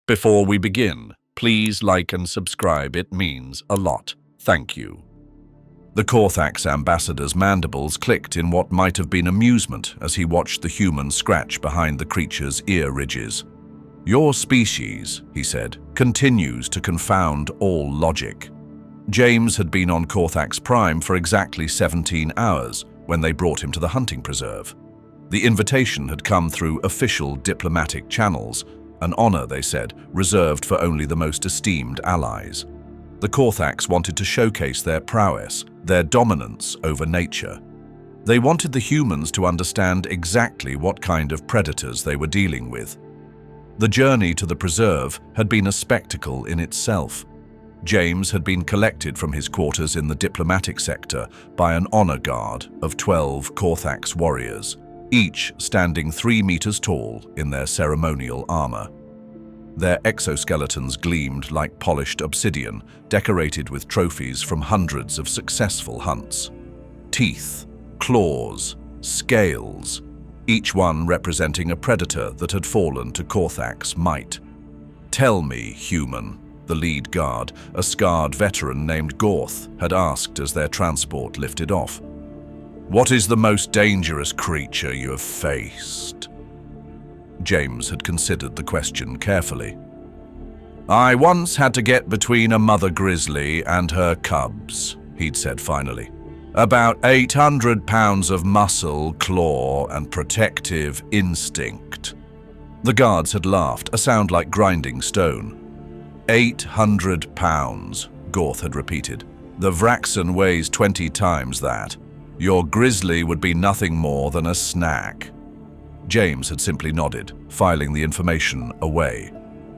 Before we begin, please like and subscribe. It means a lot. Thank you. The Corfac's ambassador's mandibles clicked in what might have been amusement as he watched the human scratch behind the creature's ear ridges. "Your species," he said, "continues to confound all logic." James had been on Corfac's Prime for exactly 17 hours when they brought him to the hunting preserve. The invitation had come through official diplomatic channels, an honor, they said, reserved for only the most esteemed allies. The Corfacs wanted to showcase their prowess, their dominance over nature. They wanted the humans to understand exactly what kind of predators they were dealing with. The journey to the preserve had been a spectacle in itself. James had been collected from his quarters in the diplomatic sector by an honor guard of 12 Corfax warriors, each standing 3 meters tall in their ceremonial armor. Their exoskeletons gleamed like polished obsidian, decorated with trophies from hundreds of successful hunts. Teeth, claws, scales, each one representing a predator that had fallen to Corfac's might. "Tell me, human," the lead guard, a scarred veteran named Gorth, had asked as their transport lifted off. "What is the most dangerous creature you have faced?" James had considered the question carefully. "I once had to get between a mother grizzly and her cubs," he'd said finally. "About 800 pounds of muscle, claw, and protective instinct." The guards had laughed, a sound like grinding stone. 800 pounds, Gorth had repeated. "The Vraxen weighs 20 times that. Your grizzly would be nothing more than a snack." James had simply nodded, filing the information away.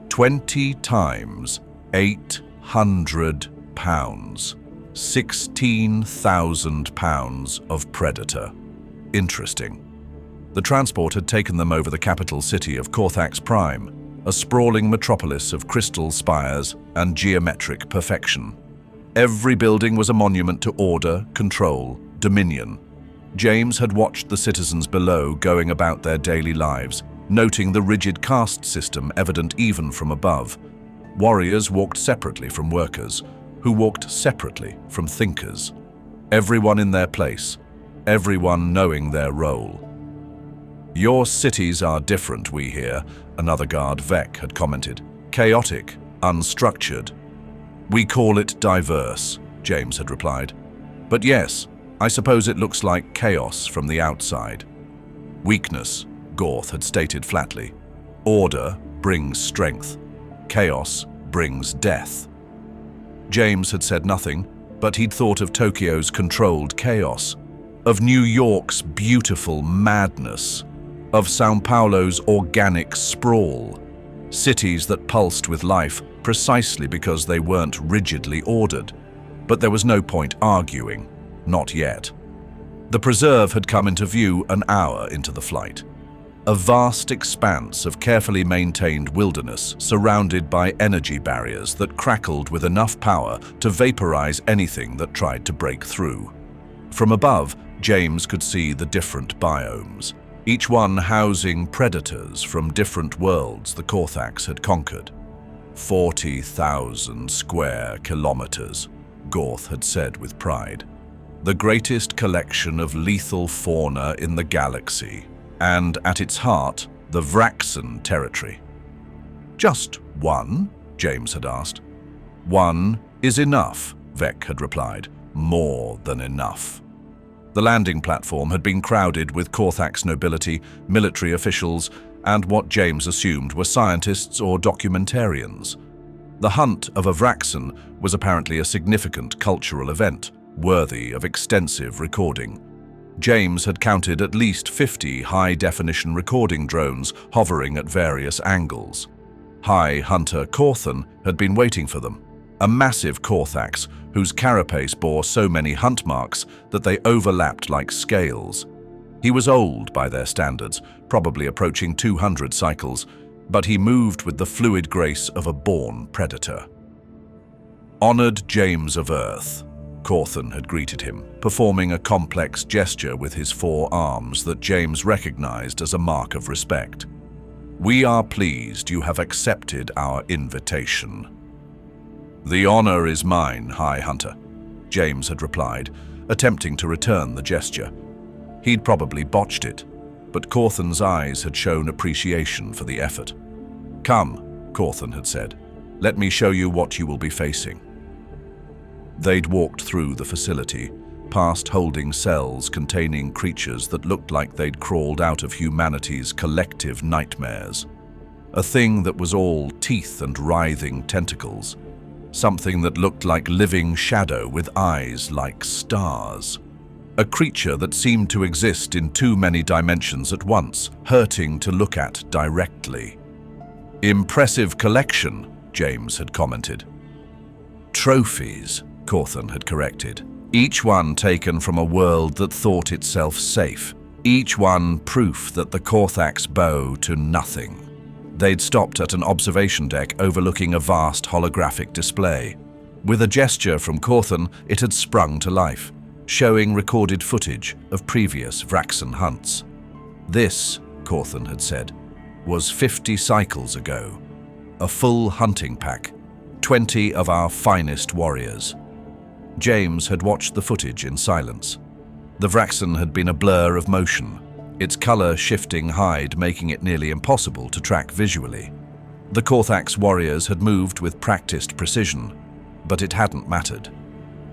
20 times 800 pounds. 16,000 pounds of predator. Interesting. The transport had taken them over the capital city of Corfac's Prime, a sprawling metropolis of crystal spires and geometric perfection. Every building was a monument to order, control, dominion. James had watched the citizens below going about their daily lives, noting the rigid caste system evident even from above. Warriors walked separately from workers, who walked separately from thinkers. Everyone in their place, everyone knowing their role. "Your cities are different, we hear," another guard, Vec, had commented. "Chaotic, unstructured." "We call it diverse," James had replied. "But yes, I suppose it looks like chaos from the outside." "Weakness," Gorth had stated flatly. "Order brings strength. Chaos brings death." James had said nothing, but he'd thought of Tokyo's controlled chaos, of New York's beautiful madness, of São Paulo's organic sprawl, cities that pulsed with life precisely because they weren't rigidly ordered. But there was no point arguing. Not yet. The preserve had come into view an hour into the flight. A vast expanse of carefully maintained wilderness surrounded by energy barriers that crackled with enough power to vaporize anything that tried to break through. From above, James could see the different biomes, each one housing predators from different worlds the Corfacs had conquered. 40,000 square kilometers, Gorth had said with pride. The greatest collection of lethal fauna in the galaxy, and at its heart, the Vraxen territory. "Just one?" James had asked. "One is enough," Vec had replied. "More than enough." The landing platform had been crowded with Corfac's nobility, military officials, and what James assumed were scientists or documentarians. The hunt of a Vraxen was apparently a significant cultural event, worthy of extensive recording. James had counted at least 50 high-definition recording drones hovering at various angles. High Hunter Corthan had been waiting for them, a massive Corfax whose carapace bore so many hunt marks that they overlapped like scales. He was old by their standards, probably approaching 200 cycles, but he moved with the fluid grace of a born predator. "Honored James of Earth," Corthan had greeted him, performing a complex gesture with his 4 arms that James recognized as a mark of respect. We are pleased you have accepted our invitation. The honor is mine, High Hunter, James had replied, attempting to return the gesture. He'd probably botched it, but Corthan's eyes had shown appreciation for the effort. Come, Corthan had said, let me show you what you will be facing. They'd walked through the facility, past holding cells containing creatures that looked like they'd crawled out of humanity's collective nightmares. A thing that was all teeth and writhing tentacles. Something that looked like living shadow with eyes like stars. A creature that seemed to exist in too many dimensions at once, hurting to look at directly. Impressive collection, James had commented. Trophies, Corthan had corrected. Each one taken from a world that thought itself safe. Each one proof that the Corfac's bow to nothing. They'd stopped at an observation deck overlooking a vast holographic display. With a gesture from Corthan, it had sprung to life, showing recorded footage of previous Vraxen hunts. This, Corthan had said, was 50 cycles ago. A full hunting pack, 20 of our finest warriors. James had watched the footage in silence. The Vraxen had been a blur of motion, its color-shifting hide making it nearly impossible to track visually. The Corfac's warriors had moved with practiced precision, but it hadn't mattered.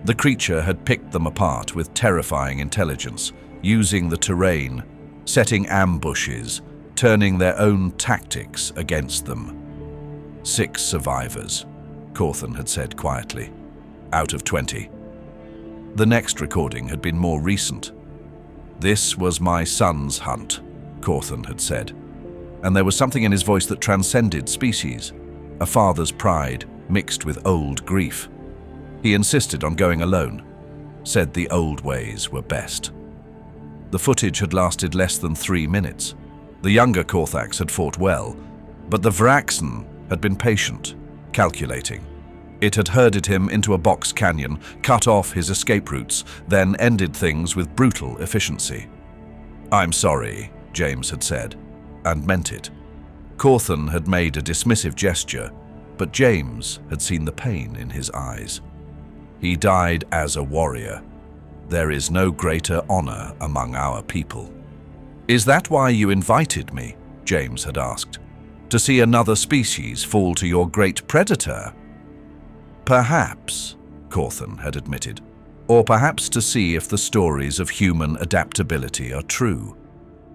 The creature had picked them apart with terrifying intelligence, using the terrain, setting ambushes, turning their own tactics against them. 6 survivors, Corthan had said quietly, out of 20. The next recording had been more recent. This was my son's hunt, Corthan had said, and there was something in his voice that transcended species, a father's pride mixed with old grief. He insisted on going alone, said the old ways were best. The footage had lasted less than 3 minutes. The younger Corfac's had fought well, but the Vraxen had been patient, calculating. It had herded him into a box canyon, cut off his escape routes, then ended things with brutal efficiency. I'm sorry, James had said, and meant it. Corthan had made a dismissive gesture, but James had seen the pain in his eyes. He died as a warrior. There is no greater honor among our people. Is that why you invited me? James had asked. To see another species fall to your great predator? Perhaps, Corthan had admitted, or perhaps to see if the stories of human adaptability are true.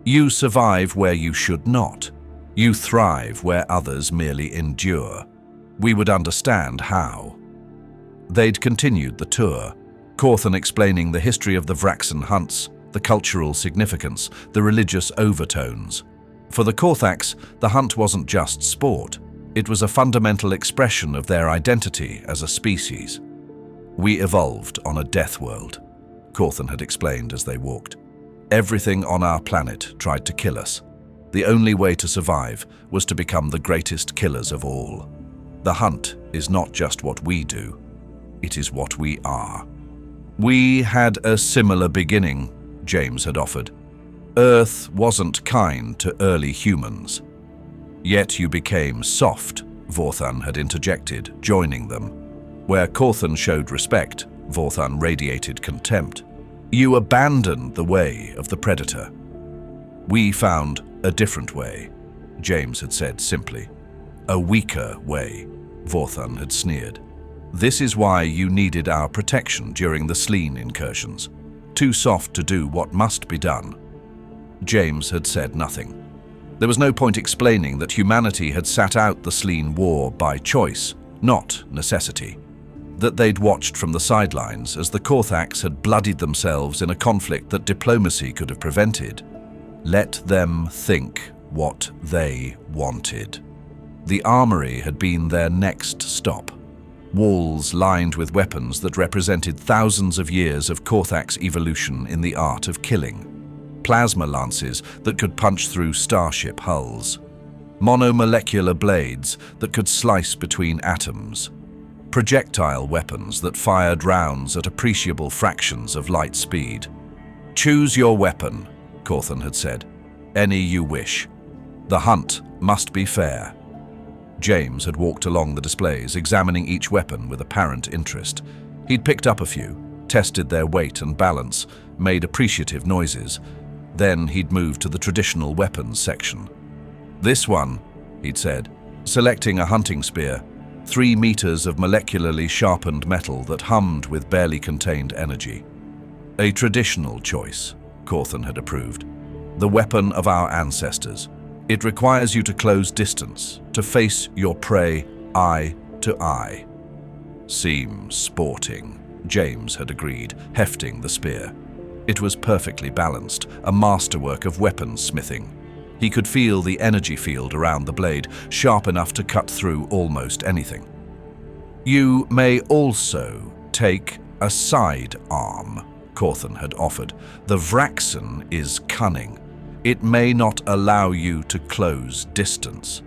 You survive where you should not. You thrive where others merely endure. We would understand how. They'd continued the tour, Corthan explaining the history of the Vraxen hunts, the cultural significance, the religious overtones. For the Corfac's, the hunt wasn't just sport. It was a fundamental expression of their identity as a species. We evolved on a death world, Corthan had explained as they walked. Everything on our planet tried to kill us. The only way to survive was to become the greatest killers of all. The hunt is not just what we do, it is what we are. We had a similar beginning, James had offered. Earth wasn't kind to early humans. Yet you became soft, Vorthan had interjected, joining them. Where Corthan showed respect, Vorthan radiated contempt. You abandoned the way of the predator. We found a different way, James had said simply. A weaker way, Vorthan had sneered. This is why you needed our protection during the Sleen incursions. Too soft to do what must be done. James had said nothing. There was no point explaining that humanity had sat out the Sleen war by choice, not necessity. That they'd watched from the sidelines as the Corfac's had bloodied themselves in a conflict that diplomacy could have prevented. Let them think what they wanted. The armory had been their next stop. Walls lined with weapons that represented thousands of years of Corfac's evolution in the art of killing. Plasma lances that could punch through starship hulls. Monomolecular blades that could slice between atoms. Projectile weapons that fired rounds at appreciable fractions of light speed. Choose your weapon, Corthan had said. Any you wish. The hunt must be fair. James had walked along the displays, examining each weapon with apparent interest. He'd picked up a few, tested their weight and balance, made appreciative noises. Then he'd moved to the traditional weapons section. "This one," he'd said, selecting a hunting spear, 3 meters of molecularly sharpened metal that hummed with barely contained energy. A traditional choice, Corthan had approved. The weapon of our ancestors. It requires you to close distance, to face your prey eye to eye. "Seems sporting," James had agreed, hefting the spear. It was perfectly balanced, a masterwork of weaponsmithing. He could feel the energy field around the blade, sharp enough to cut through almost anything. "You may also take a side arm," Corthan had offered. "The Vraxen is cunning. It may not allow you to close distance."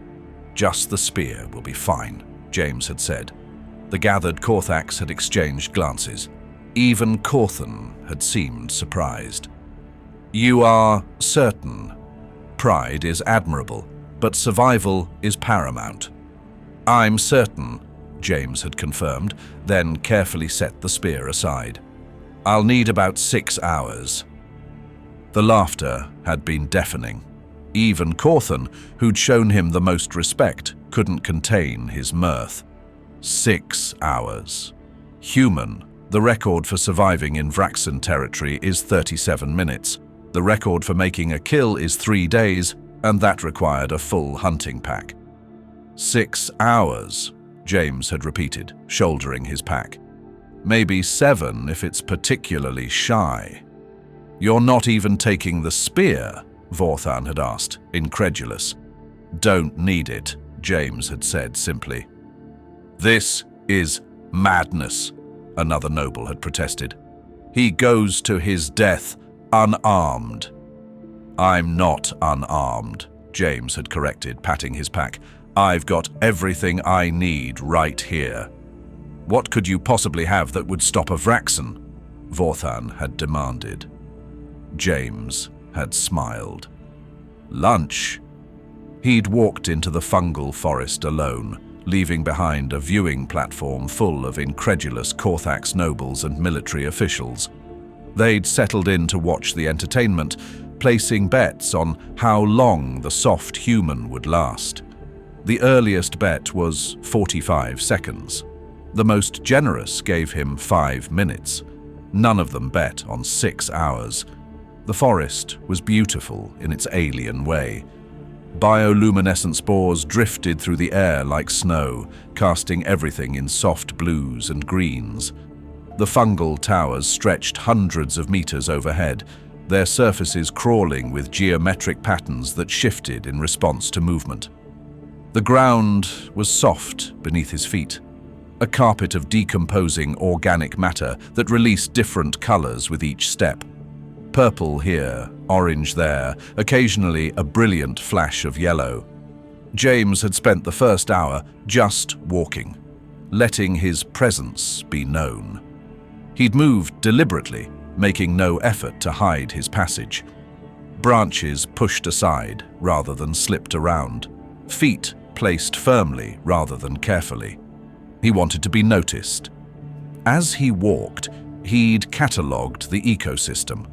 "Just the spear will be fine," James had said. The gathered Corfacs had exchanged glances. Even Corthan had seemed surprised. "You are certain. Pride is admirable, but survival is paramount." "I'm certain," James had confirmed, then carefully set the spear aside. "I'll need about 6 hours. The laughter had been deafening. Even Corthan, who'd shown him the most respect, couldn't contain his mirth. 6 hours. Human. The record for surviving in Vraxen territory is 37 minutes. The record for making a kill is 3 days, and that required a full hunting pack. 6 hours, James had repeated, shouldering his pack. "Maybe 7 if it's particularly shy." "You're not even taking the spear?" Vorthan had asked, incredulous. "Don't need it," James had said simply. "This is madness," another noble had protested. "He goes to his death unarmed." "I'm not unarmed," James had corrected, patting his pack. "I've got everything I need right here." "What could you possibly have that would stop a Vraxen?" Vorthan had demanded. James had smiled. "Lunch." He'd walked into the fungal forest alone, leaving behind a viewing platform full of incredulous Corfac nobles and military officials. They'd settled in to watch the entertainment, placing bets on how long the soft human would last. The earliest bet was 45 seconds. The most generous gave him 5 minutes. None of them bet on 6 hours. The forest was beautiful in its alien way. Bioluminescent spores drifted through the air like snow, casting everything in soft blues and greens. The fungal towers stretched hundreds of meters overhead, their surfaces crawling with geometric patterns that shifted in response to movement. The ground was soft beneath his feet, a carpet of decomposing organic matter that released different colors with each step. Purple here, orange there, occasionally a brilliant flash of yellow. James had spent the first hour just walking, letting his presence be known. He'd moved deliberately, making no effort to hide his passage. Branches pushed aside rather than slipped around, feet placed firmly rather than carefully. He wanted to be noticed. As he walked, he'd catalogued the ecosystem.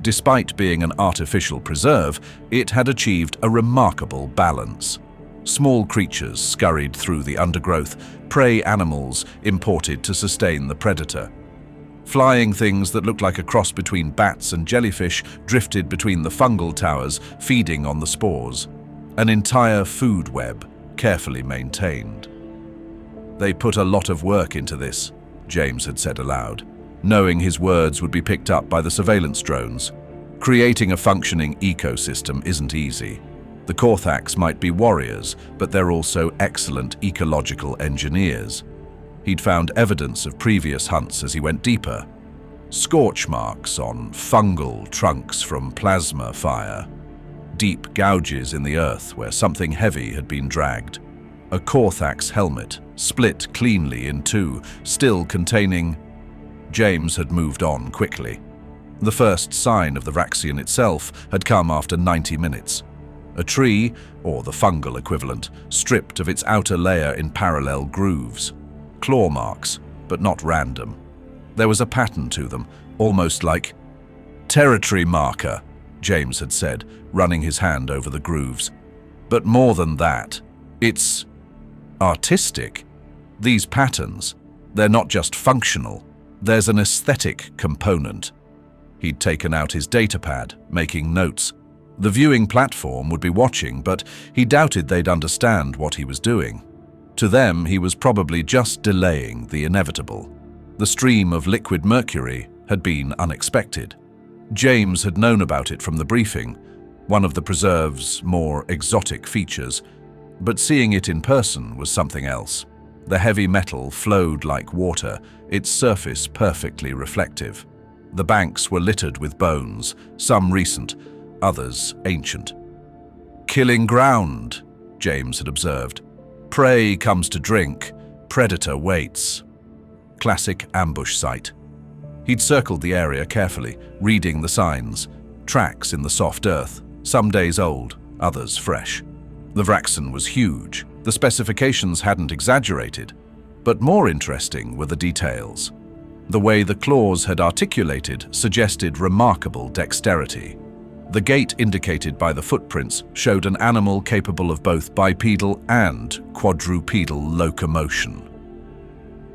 Despite being an artificial preserve, it had achieved a remarkable balance. Small creatures scurried through the undergrowth, prey animals imported to sustain the predator. Flying things that looked like a cross between bats and jellyfish drifted between the fungal towers, feeding on the spores. An entire food web, carefully maintained. "They put a lot of work into this," James had said aloud, knowing his words would be picked up by the surveillance drones. Creating a functioning ecosystem isn't easy. The Corfacs might be warriors, but they're also excellent ecological engineers. He'd found evidence of previous hunts as he went deeper. Scorch marks on fungal trunks from plasma fire. Deep gouges in the earth where something heavy had been dragged. A Corfac's helmet, split cleanly in two, still containing... James had moved on quickly. The first sign of the Vraxian itself had come after 90 minutes. A tree, or the fungal equivalent, stripped of its outer layer in parallel grooves. Claw marks, but not random. There was a pattern to them, almost like territory marker, James had said, running his hand over the grooves. But more than that, it's artistic. These patterns, they're not just functional, there's an aesthetic component. He'd taken out his datapad, making notes. The viewing platform would be watching, but he doubted they'd understand what he was doing. To them, he was probably just delaying the inevitable. The stream of liquid mercury had been unexpected. James had known about it from the briefing, one of the preserve's more exotic features, but seeing it in person was something else. The heavy metal flowed like water, its surface perfectly reflective. The banks were littered with bones, some recent, others ancient. Killing ground, James had observed. Prey comes to drink, predator waits. Classic ambush site. He'd circled the area carefully, reading the signs. Tracks in the soft earth, some days old, others fresh. The Vraxen was huge. The specifications hadn't exaggerated, but more interesting were the details. The way the claws had articulated suggested remarkable dexterity. The gait indicated by the footprints showed an animal capable of both bipedal and quadrupedal locomotion.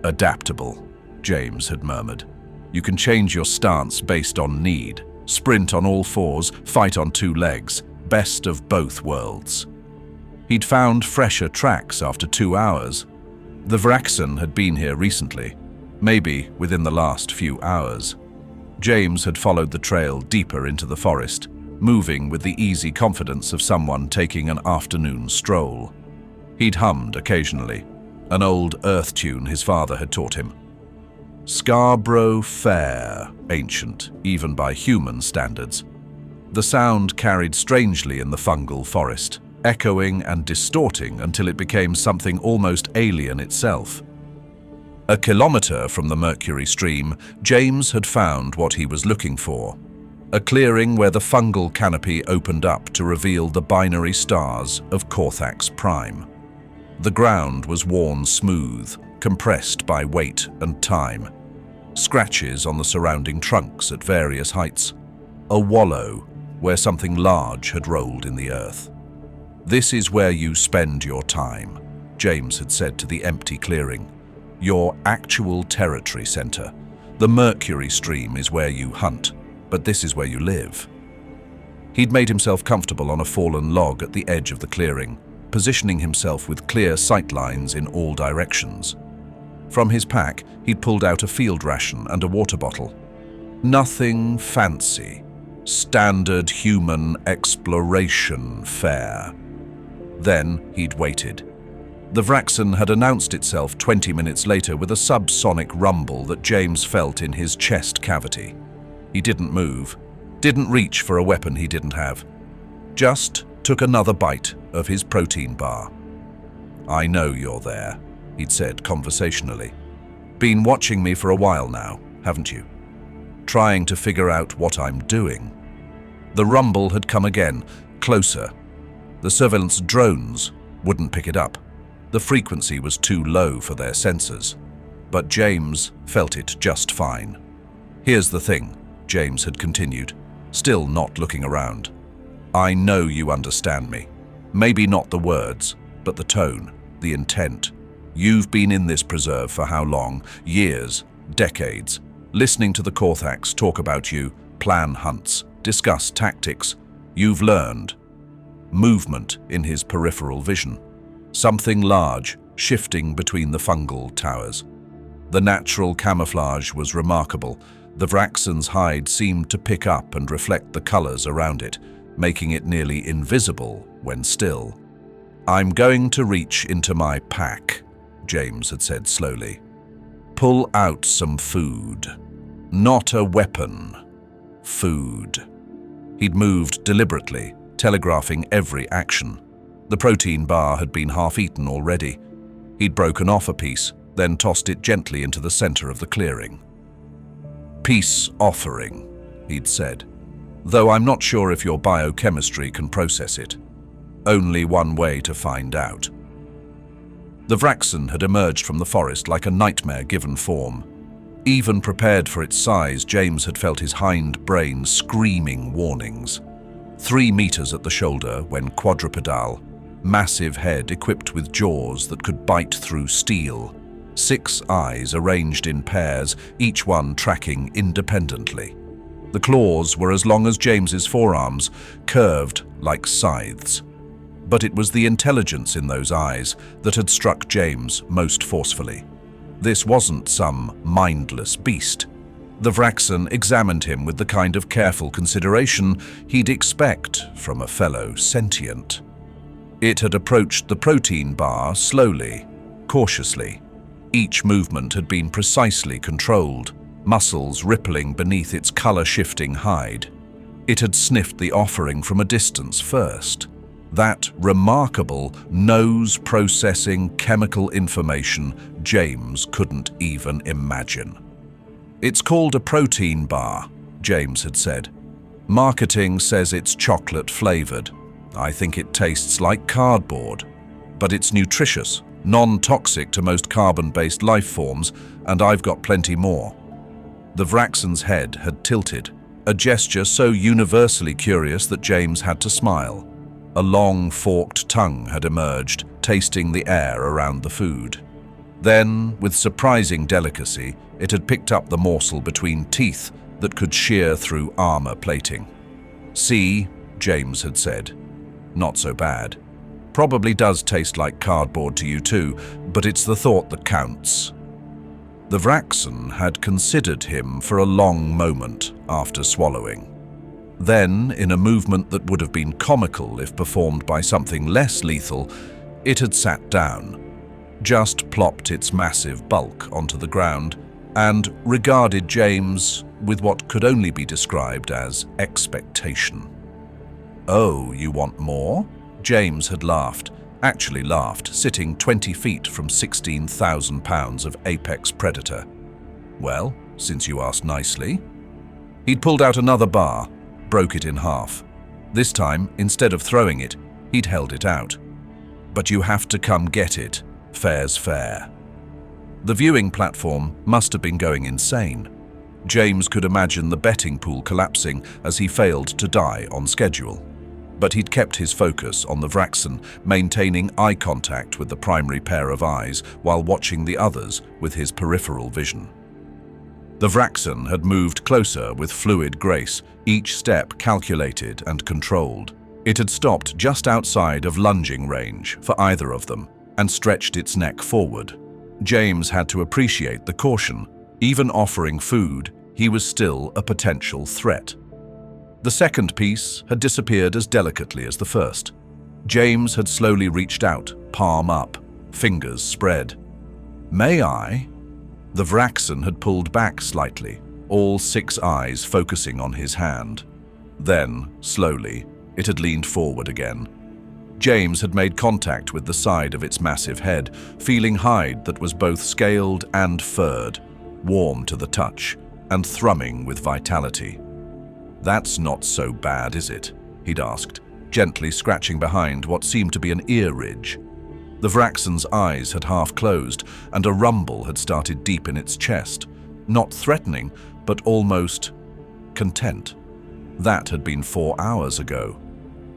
Adaptable, James had murmured. You can change your stance based on need. Sprint on all fours, fight on two legs. Best of both worlds. He'd found fresher tracks after 2 hours. The Vraxen had been here recently, maybe within the last few hours. James had followed the trail deeper into the forest, moving with the easy confidence of someone taking an afternoon stroll. He'd hummed occasionally, an old earth tune his father had taught him. Scarborough Fair, ancient, even by human standards. The sound carried strangely in the fungal forest, echoing and distorting until it became something almost alien itself. A kilometer from the mercury stream, James had found what he was looking for. A clearing where the fungal canopy opened up to reveal the binary stars of Corfac's prime. The ground was worn smooth, compressed by weight and time. Scratches on the surrounding trunks at various heights. A wallow where something large had rolled in the earth. This is where you spend your time, James had said to the empty clearing. Your actual territory center. The mercury stream is where you hunt, but this is where you live. He'd made himself comfortable on a fallen log at the edge of the clearing, positioning himself with clear sight lines in all directions. From his pack, he'd pulled out a field ration and a water bottle. Nothing fancy. Standard human exploration fare. Then he'd waited. The Vraxen had announced itself 20 minutes later with a subsonic rumble that James felt in his chest cavity. He didn't move, didn't reach for a weapon he didn't have. Just took another bite of his protein bar. I know you're there, he'd said conversationally. Been watching me for a while now, haven't you? Trying to figure out what I'm doing. The rumble had come again, closer. The surveillance drones wouldn't pick it up. The frequency was too low for their sensors. But James felt it just fine. Here's the thing, James had continued, still not looking around. I know you understand me. Maybe not the words, but the tone, the intent. You've been in this preserve for how long? Years, decades. Listening to the Corfacs talk about you, plan hunts, discuss tactics. You've learned. Movement in his peripheral vision. Something large, shifting between the fungal towers. The natural camouflage was remarkable. The Vraxen's hide seemed to pick up and reflect the colors around it, making it nearly invisible when still. I'm going to reach into my pack, James had said slowly. Pull out some food. Not a weapon. Food. He'd moved deliberately, telegraphing every action. The protein bar had been half-eaten already. He'd broken off a piece, then tossed it gently into the center of the clearing. Peace offering, he'd said, though I'm not sure if your biochemistry can process it. Only one way to find out. The Vraxen had emerged from the forest like a nightmare-given form. Even prepared for its size, James had felt his hind brain screaming warnings. 3 meters at the shoulder when quadrupedal, massive head equipped with jaws that could bite through steel, 6 eyes arranged in pairs, each one tracking independently. The claws were as long as James's forearms, curved like scythes. But it was the intelligence in those eyes that had struck James most forcefully. This wasn't some mindless beast. The Vraxen examined him with the kind of careful consideration he'd expect from a fellow sentient. It had approached the protein bar slowly, cautiously. Each movement had been precisely controlled, muscles rippling beneath its color-shifting hide. It had sniffed the offering from a distance first. That remarkable nose-processing chemical information James couldn't even imagine. "It's called a protein bar," James had said. "Marketing says it's chocolate-flavored. I think it tastes like cardboard. But it's nutritious, non-toxic to most carbon-based life forms, and I've got plenty more." The Vraxen's head had tilted, a gesture so universally curious that James had to smile. A long, forked tongue had emerged, tasting the air around the food. Then, with surprising delicacy, it had picked up the morsel between teeth that could shear through armor plating. "See," James had said. "Not so bad. Probably does taste like cardboard to you too, but it's the thought that counts." The Vraxen had considered him for a long moment after swallowing. Then, in a movement that would have been comical if performed by something less lethal, it had sat down, just plopped its massive bulk onto the ground, and regarded James with what could only be described as expectation. "Oh, you want more?" James had laughed, actually laughed, sitting 20 feet from 16,000 pounds of apex predator. "Well, since you asked nicely." He'd pulled out another bar, broke it in half. This time, instead of throwing it, he'd held it out. "But you have to come get it. Fair's fair." The viewing platform must have been going insane. James could imagine the betting pool collapsing as he failed to die on schedule. But he'd kept his focus on the Vraxen, maintaining eye contact with the primary pair of eyes while watching the others with his peripheral vision. The Vraxen had moved closer with fluid grace, each step calculated and controlled. It had stopped just outside of lunging range for either of them and stretched its neck forward. James had to appreciate the caution. Even offering food, he was still a potential threat. The second piece had disappeared as delicately as the first. James had slowly reached out, palm up, fingers spread. "May I?" The Vraxen had pulled back slightly, all 6 eyes focusing on his hand. Then, slowly, it had leaned forward again. James had made contact with the side of its massive head, feeling hide that was both scaled and furred, warm to the touch, and thrumming with vitality. "That's not so bad, is it?" he'd asked, gently scratching behind what seemed to be an ear ridge. The Vraxen's eyes had half closed, and a rumble had started deep in its chest. Not threatening, but almost content. That had been 4 hours ago.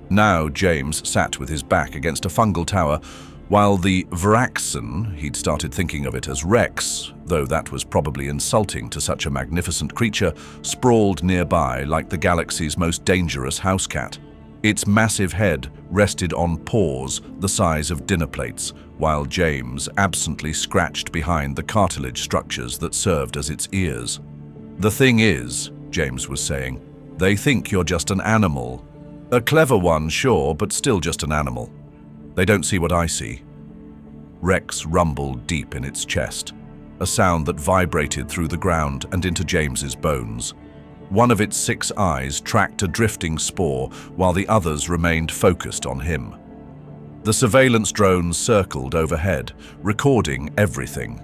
Now James sat with his back against a fungal tower, while the Vraxen, he'd started thinking of it as Rex, though that was probably insulting to such a magnificent creature, sprawled nearby like the galaxy's most dangerous house cat. Its massive head rested on paws the size of dinner plates, while James absently scratched behind the cartilage structures that served as its ears. "The thing is," James was saying, "they think you're just an animal. A clever one, sure, but still just an animal. They don't see what I see." Rex rumbled deep in its chest, a sound that vibrated through the ground and into James's bones. One of its 6 eyes tracked a drifting spore while the others remained focused on him. The surveillance drones circled overhead, recording everything.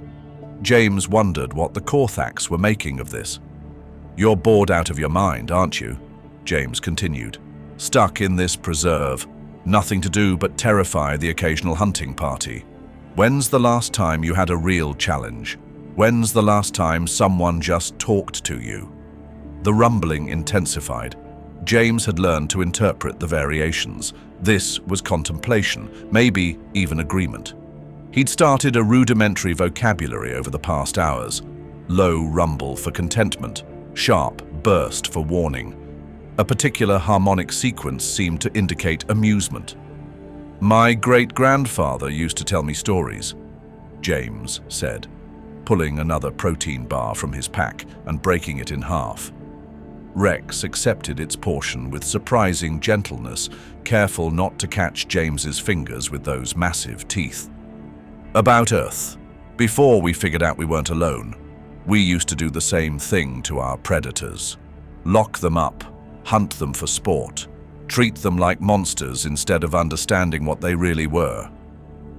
James wondered what the Corfacs were making of this. "You're bored out of your mind, aren't you?" James continued. "Stuck in this preserve. Nothing to do but terrify the occasional hunting party. When's the last time you had a real challenge? When's the last time someone just talked to you? The rumbling intensified. James had learned to interpret the variations. This was contemplation, maybe even agreement. He'd started a rudimentary vocabulary over the past hours. Low rumble for contentment, sharp burst for warning. A particular harmonic sequence seemed to indicate amusement. "My great-grandfather used to tell me stories," James said, pulling another protein bar from his pack and breaking it in half. Rex accepted its portion with surprising gentleness, careful not to catch James's fingers with those massive teeth. "About Earth. Before we figured out we weren't alone, we used to do the same thing to our predators. Lock them up, hunt them for sport, treat them like monsters instead of understanding what they really were."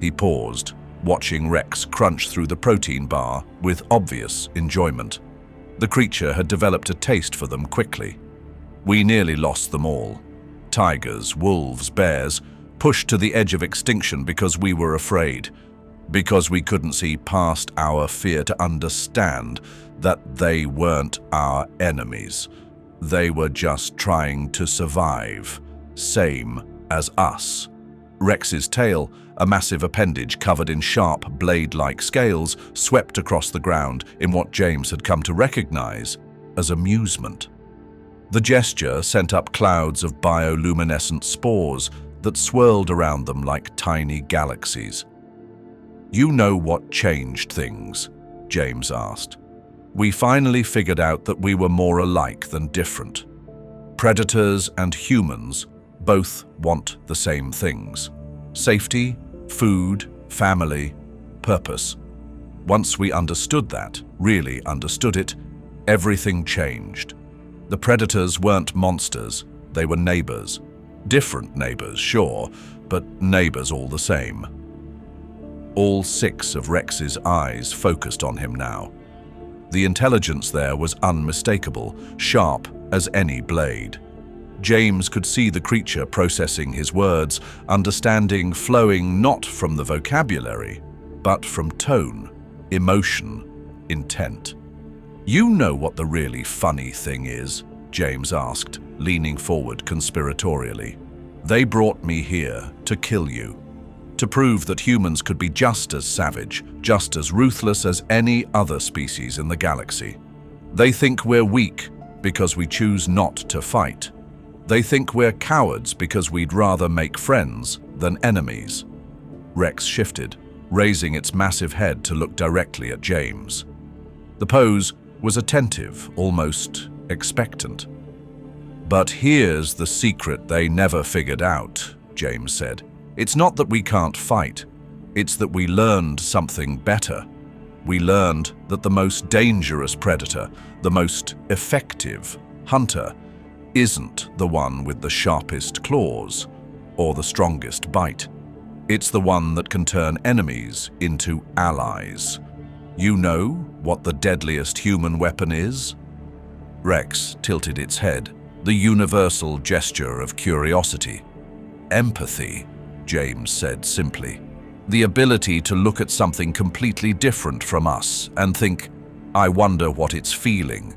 He paused, watching Rex crunch through the protein bar with obvious enjoyment. The creature had developed a taste for them quickly. "We nearly lost them all. Tigers, wolves, bears, pushed to the edge of extinction because we were afraid, because we couldn't see past our fear to understand that they weren't our enemies. They were just trying to survive, same as us." Rex's tail, a massive appendage covered in sharp, blade-like scales, swept across the ground in what James had come to recognize as amusement. The gesture sent up clouds of bioluminescent spores that swirled around them like tiny galaxies. "You know what changed things?" James asked. "We finally figured out that we were more alike than different. Predators and humans both want the same things: safety, food, family, purpose. Once we understood that, really understood it, everything changed. The predators weren't monsters, they were neighbors. Different neighbors, sure, but neighbors all the same." All 6 of Rex's eyes focused on him now. The intelligence there was unmistakable, sharp as any blade. James could see the creature processing his words, understanding flowing not from the vocabulary, but from tone, emotion, intent. "You know what the really funny thing is?" James asked, leaning forward conspiratorially. "They brought me here to kill you, to prove that humans could be just as savage, just as ruthless as any other species in the galaxy. They think we're weak because we choose not to fight. They think we're cowards because we'd rather make friends than enemies." Rex shifted, raising its massive head to look directly at James. The pose was attentive, almost expectant. "But here's the secret they never figured out," James said. "It's not that we can't fight. It's that we learned something better. We learned that the most dangerous predator, the most effective hunter, isn't the one with the sharpest claws or the strongest bite. It's the one that can turn enemies into allies. You know what the deadliest human weapon is?" Rex tilted its head, the universal gesture of curiosity. "Empathy," James said simply. "The ability to look at something completely different from us and think, I wonder what it's feeling.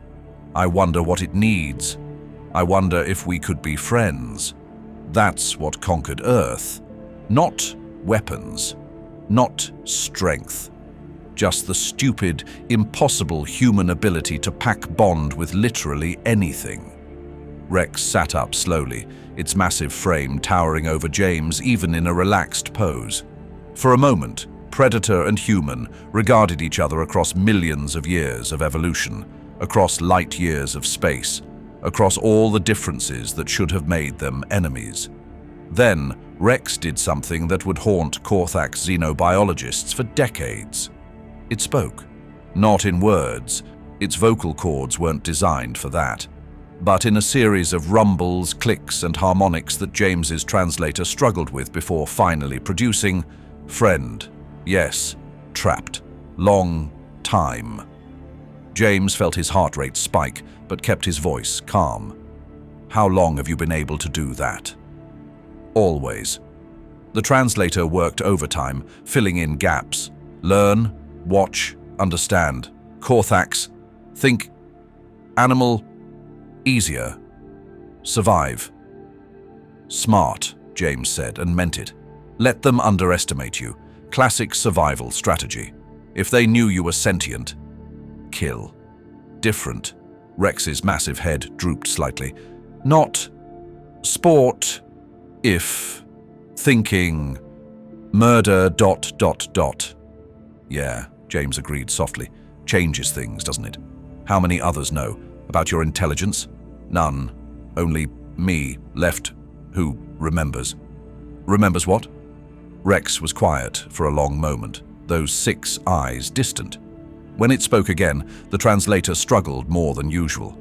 I wonder what it needs. I wonder if we could be friends." That's what conquered Earth. Not weapons, not strength. Just the stupid, impossible human ability to pack bond with literally anything. Rex sat up slowly, its massive frame towering over James even in a relaxed pose. For a moment, predator and human regarded each other across millions of years of evolution, across light years of space, across all the differences that should have made them enemies. Then, Rex did something that would haunt Corfac's xenobiologists for decades. It spoke. Not in words. Its vocal cords weren't designed for that. But in a series of rumbles, clicks, and harmonics that James's translator struggled with before finally producing, "Friend. Yes. Trapped. Long time." James felt his heart rate spike, but kept his voice calm. "How long have you been able to do that?" Always. The translator worked overtime, filling in gaps. Learn, watch, understand. Corfac, think, animal, easier. Survive. Smart, James said, and meant it. Let them underestimate you. Classic survival strategy. If they knew you were sentient, kill. Different. Rex's massive head drooped slightly. Not sport, if thinking murder ... Yeah, James agreed softly. Changes things, doesn't it? How many others know about your intelligence? None. Only me left who remembers. Remembers what? Rex was quiet for a long moment, those 6 eyes distant. When it spoke again, the translator struggled more than usual.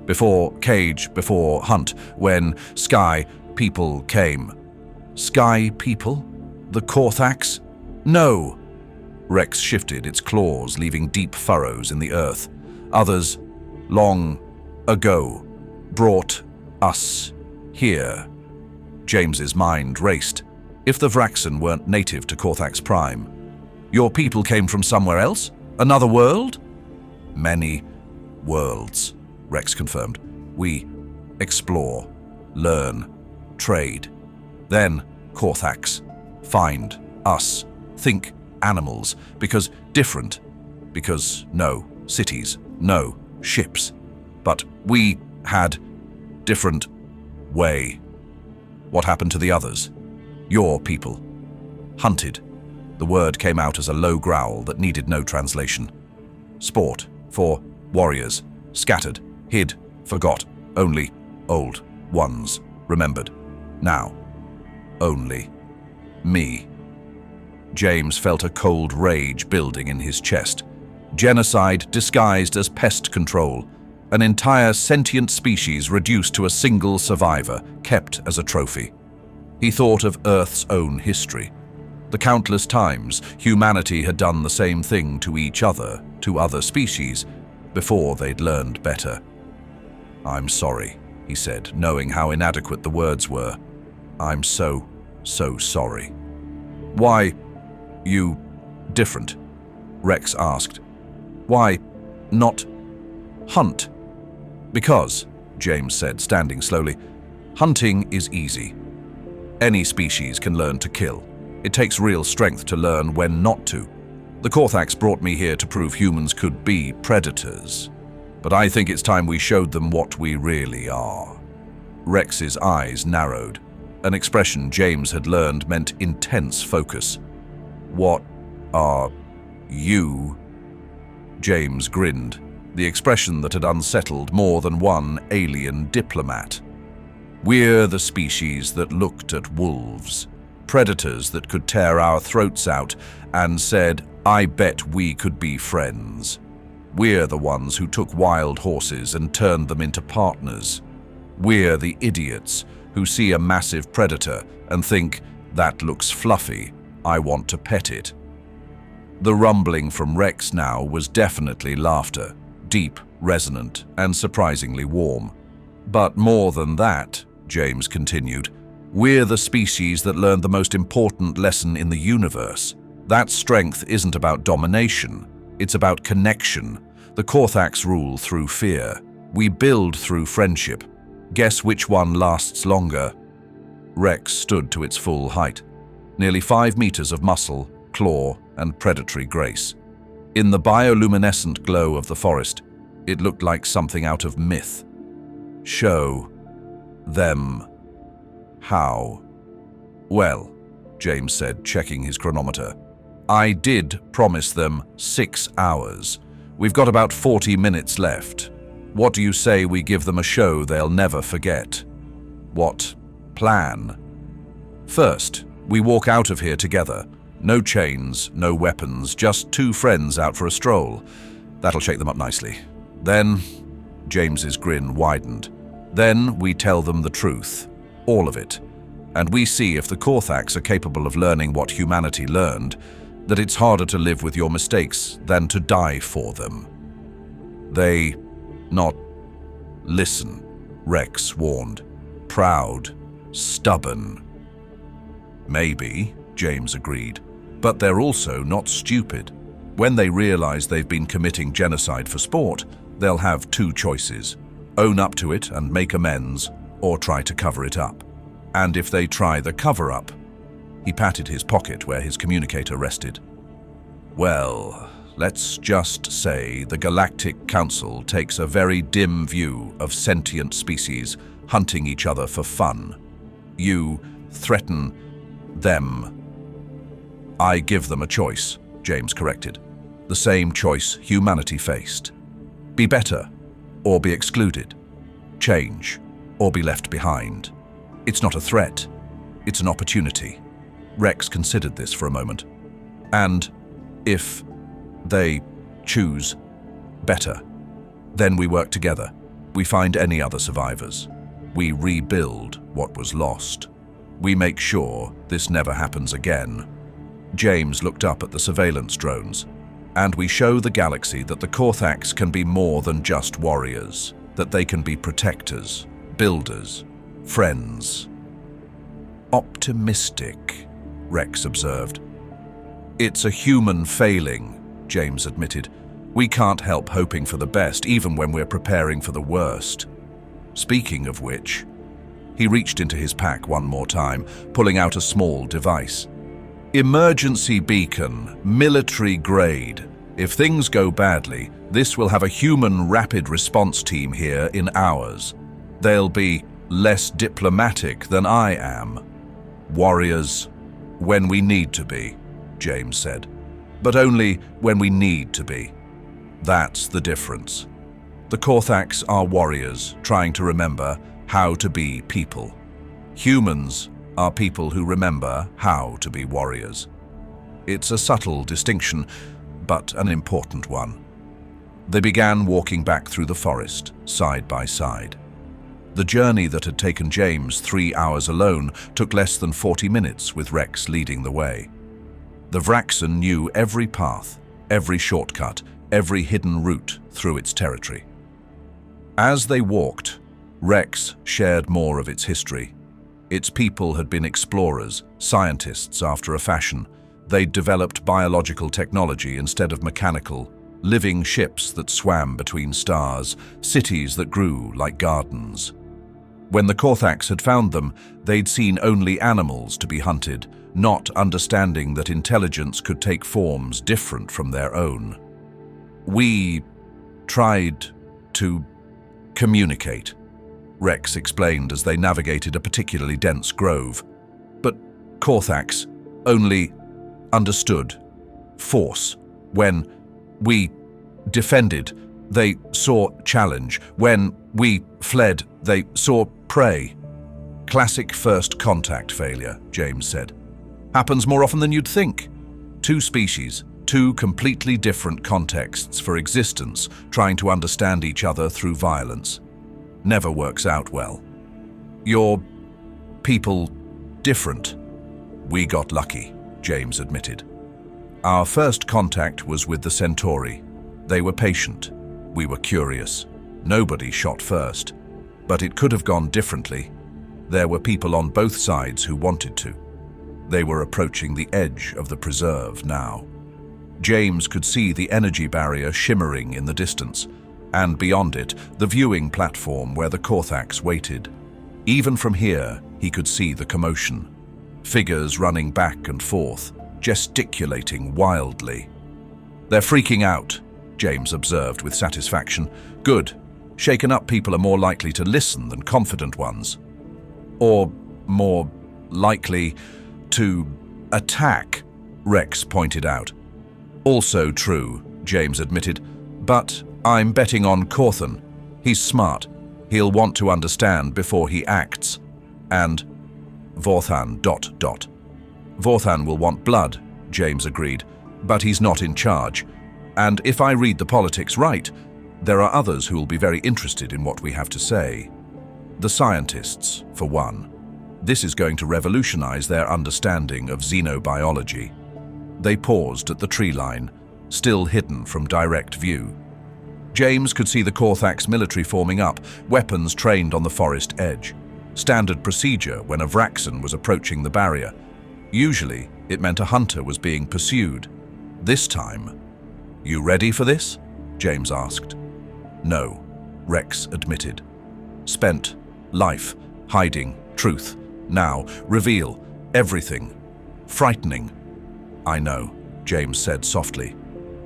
Before Cage, before Hunt, when Sky people came. Sky people? The Corfac? No! Rex shifted its claws, leaving deep furrows in the earth. Others, long ago, brought us here. James's mind raced. If the Vraxen weren't native to Corfac Prime, your people came from somewhere else? Another world? Many worlds, Rex confirmed. We explore, learn, trade. Then Corfac, find us, think animals, because different, because no cities, no ships. But we had different way. What happened to the others? Your people. Hunted. The word came out as a low growl that needed no translation. Sport, for warriors. Scattered, hid, forgot. Only old ones remembered. Now, only me. James felt a cold rage building in his chest. Genocide disguised as pest control. An entire sentient species reduced to a single survivor, kept as a trophy. He thought of Earth's own history. The countless times humanity had done the same thing to each other, to other species, before they'd learned better. I'm sorry, he said, knowing how inadequate the words were. I'm so sorry. Why, you different? Rex asked. Why not hunt? Because, James said, standing slowly, hunting is easy. Any species can learn to kill. It takes real strength to learn when not to. The Corfac brought me here to prove humans could be predators. But I think it's time we showed them what we really are. Rex's eyes narrowed. An expression James had learned meant intense focus. What are you? James grinned, the expression that had unsettled more than one alien diplomat. We're the species that looked at wolves, predators that could tear our throats out, and said, I bet we could be friends. We're the ones who took wild horses and turned them into partners. We're the idiots who see a massive predator and think, that looks fluffy, I want to pet it. The rumbling from Rex now was definitely laughter, deep, resonant, and surprisingly warm. But more than that, James continued, we're the species that learned the most important lesson in the universe. That strength isn't about domination, it's about connection. The Corfac rule through fear. We build through friendship. Guess which one lasts longer? Rex stood to its full height. Nearly 5 meters of muscle, claw, and predatory grace. In the bioluminescent glow of the forest, it looked like something out of myth. Show them how. Well, James said, checking his chronometer. I did promise them 6 hours. We've got about 40 minutes left. What do you say we give them a show they'll never forget? What plan? First, we walk out of here together. No chains, no weapons, just 2 friends out for a stroll. That'll shake them up nicely. Then, James's grin widened. Then we tell them the truth, all of it. And we see if the Corfac are capable of learning what humanity learned, that it's harder to live with your mistakes than to die for them. They not listen, Rex warned. Proud, stubborn, Maybe, James agreed. But they're also not stupid. When they realize they've been committing genocide for sport, they'll have two choices: own up to it and make amends, or try to cover it up. And if they try the cover-up, he patted his pocket where his communicator rested. Well, let's just say the Galactic Council takes a very dim view of sentient species hunting each other for fun. You threaten them. I give them a choice, James corrected. The same choice humanity faced. Be better, or be excluded. Change, or be left behind. It's not a threat, it's an opportunity. Rex considered this for a moment. And if they choose better, then we work together. We find any other survivors. We rebuild what was lost. We make sure this never happens again. James looked up at the surveillance drones. And we show the galaxy that the Corfacs can be more than just warriors, that they can be protectors, builders, friends. Optimistic, Rex observed. It's a human failing, James admitted. We can't help hoping for the best, even when we're preparing for the worst. Speaking of which, he reached into his pack one more time, pulling out a small device. Emergency beacon, military grade. If things go badly, this will have a human rapid response team here in hours. They'll be less diplomatic than I am. Warriors, when we need to be, James said. But only when we need to be. That's the difference. The Corfacs are warriors trying to remember how to be people. Humans are people who remember how to be warriors. It's a subtle distinction, but an important one. They began walking back through the forest, side by side. The journey that had taken James 3 hours alone took less than 40 minutes with Rex leading the way. The Vraxen knew every path, every shortcut, every hidden route through its territory. As they walked, Rex shared more of its history. Its people had been explorers, scientists after a fashion. They'd developed biological technology instead of mechanical, living ships that swam between stars, cities that grew like gardens. When the Corfacs had found them, they'd seen only animals to be hunted, not understanding that intelligence could take forms different from their own. We tried to communicate, Rex explained as they navigated a particularly dense grove. But Corfacs only understood force. When we defended, they saw challenge. When we fled, they saw prey. Classic first contact failure, James said. Happens more often than you'd think. Two species, two completely different contexts for existence, trying to understand each other through violence. Never works out well. Your people different. We got lucky, James admitted. Our first contact was with the Centauri. They were patient. We were curious. Nobody shot first. But it could have gone differently. There were people on both sides who wanted to. They were approaching the edge of the preserve now. James could see the energy barrier shimmering in the distance, and beyond it, the viewing platform where the Corfacs waited. Even from here, he could see the commotion. Figures running back and forth, gesticulating wildly. They're freaking out, James observed with satisfaction. Good. Shaken up people are more likely to listen than confident ones. Or more likely to attack, Rex pointed out. Also true, James admitted, but I'm betting on Corthan. He's smart. He'll want to understand before he acts. And Vorthan ... Vorthan will want blood, James agreed, but he's not in charge. And if I read the politics right, there are others who will be very interested in what we have to say. The scientists, for one. This is going to revolutionize their understanding of xenobiology. They paused at the tree line, still hidden from direct view. James could see the Corfacs military forming up, weapons trained on the forest edge. Standard procedure when a Vraxen was approaching the barrier. Usually, it meant a hunter was being pursued. This time, "You ready for this?" James asked. "No," Rex admitted. "Spent, life, hiding, truth. Now, reveal, everything. Frightening." "I know," James said softly.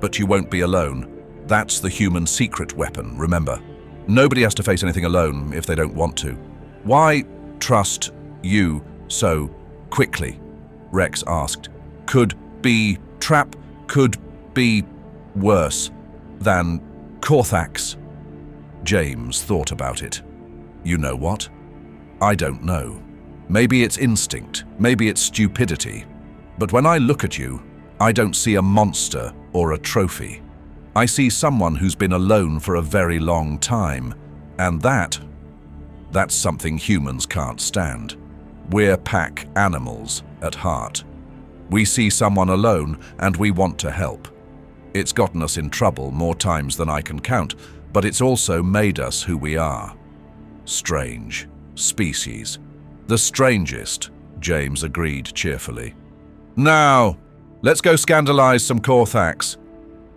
"But you won't be alone. That's the human secret weapon, remember? Nobody has to face anything alone if they don't want to." "Why trust you so quickly?" Rex asked. "Could be trap, could be worse than Corfacs." James thought about it. "You know what? I don't know. Maybe it's instinct, maybe it's stupidity. But when I look at you, I don't see a monster or a trophy. I see someone who's been alone for a very long time, and that's something humans can't stand. We're pack animals at heart. We see someone alone and we want to help. It's gotten us in trouble more times than I can count, but it's also made us who we are. Strange species. The strangest," James agreed cheerfully. "Now, let's go scandalize some Corfacs."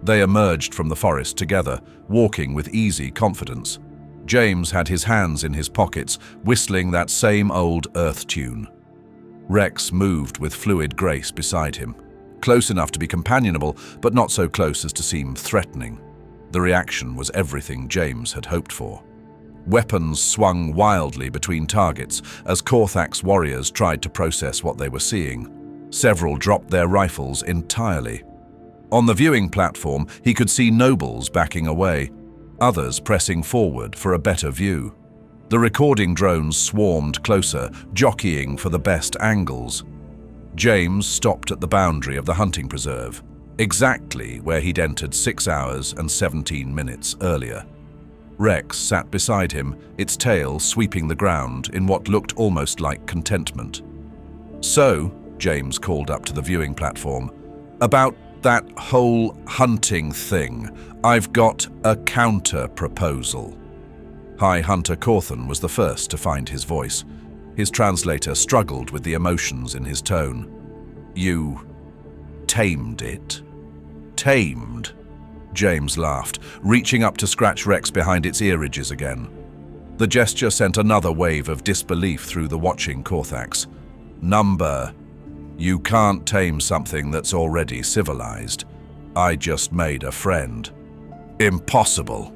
They emerged from the forest together, walking with easy confidence. James had his hands in his pockets, whistling that same old Earth tune. Rex moved with fluid grace beside him, close enough to be companionable, but not so close as to seem threatening. The reaction was everything James had hoped for. Weapons swung wildly between targets as Corfac's warriors tried to process what they were seeing. Several dropped their rifles entirely. On the viewing platform, he could see nobles backing away, others pressing forward for a better view. The recording drones swarmed closer, jockeying for the best angles. James stopped at the boundary of the hunting preserve, exactly where he'd entered 6 hours and 17 minutes earlier. Rex sat beside him, its tail sweeping the ground in what looked almost like contentment. "So," James called up to the viewing platform, "about that whole hunting thing, I've got a counter-proposal." High Hunter Corthan was the first to find his voice. His translator struggled with the emotions in his tone. "You tamed it?" "Tamed?" James laughed, reaching up to scratch Rex behind its ear ridges again. The gesture sent another wave of disbelief through the watching Corfacs. "Number. You can't tame something that's already civilized. I just made a friend." "Impossible,"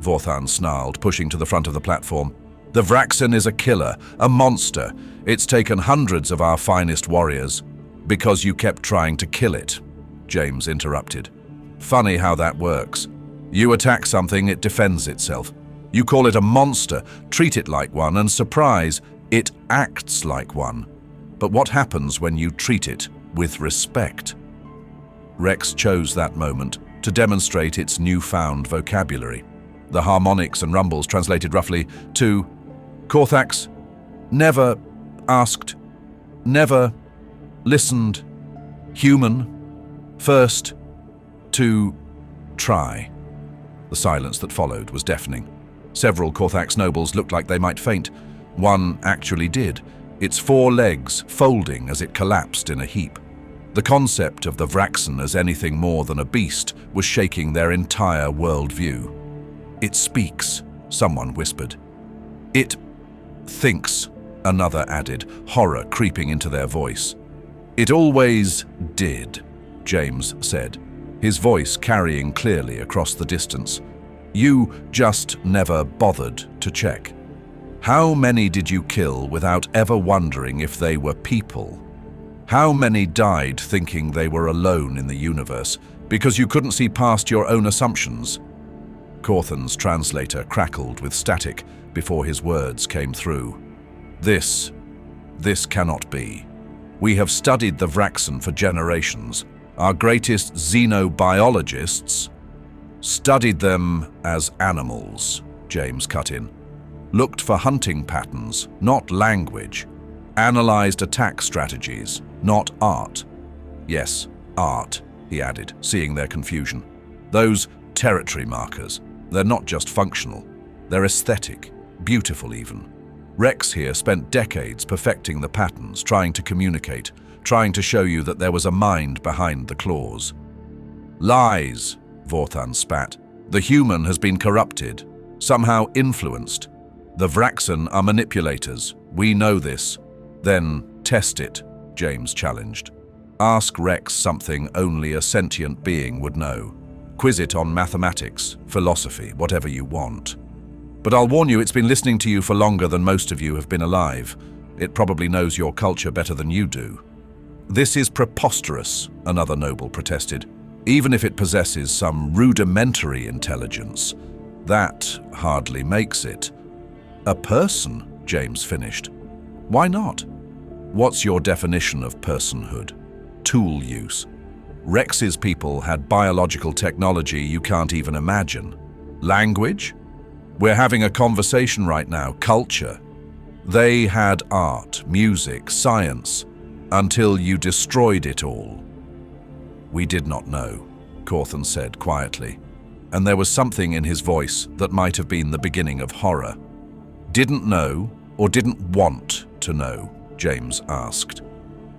Vorthan snarled, pushing to the front of the platform. "The Vraxen is a killer, a monster. It's taken hundreds of our finest warriors." "Because you kept trying to kill it," James interrupted. "Funny how that works. You attack something, it defends itself. You call it a monster, treat it like one, and surprise, it acts like one. But what happens when you treat it with respect?" Rex chose that moment to demonstrate its newfound vocabulary. The harmonics and rumbles translated roughly to Corfacs never asked, never listened, human, first to try. The silence that followed was deafening. Several Corfax nobles looked like they might faint. One actually did, its 4 legs folding as it collapsed in a heap. The concept of the Vraxen as anything more than a beast was shaking their entire worldview. "It speaks," someone whispered. "It thinks," another added, horror creeping into their voice. "It always did," James said, his voice carrying clearly across the distance. "You just never bothered to check. How many did you kill without ever wondering if they were people? How many died thinking they were alone in the universe because you couldn't see past your own assumptions?" Corthan's translator crackled with static before his words came through. This cannot be. We have studied the Vraxen for generations. Our greatest xenobiologists studied them as animals, James cut in. Looked for hunting patterns, not language. Analyzed attack strategies, not art. Yes, art, he added, seeing their confusion. Those territory markers, they're not just functional. They're aesthetic, beautiful even. Rex here spent decades perfecting the patterns, trying to communicate, trying to show you that there was a mind behind the claws. Lies, Vorthan spat. The human has been corrupted, somehow influenced. The Vraxen are manipulators. We know this. Then test it, James challenged. Ask Rex something only a sentient being would know. Quiz it on mathematics, philosophy, whatever you want. But I'll warn you, it's been listening to you for longer than most of you have been alive. It probably knows your culture better than you do. This is preposterous, another noble protested. Even if it possesses some rudimentary intelligence, that hardly makes it a person, James finished. Why not? What's your definition of personhood? Tool use. Rex's people had biological technology you can't even imagine. Language? We're having a conversation right now. Culture. They had art, music, science, until you destroyed it all. We did not know, Corthan said quietly, and there was something in his voice that might have been the beginning of horror. Didn't know or didn't want to know, James asked.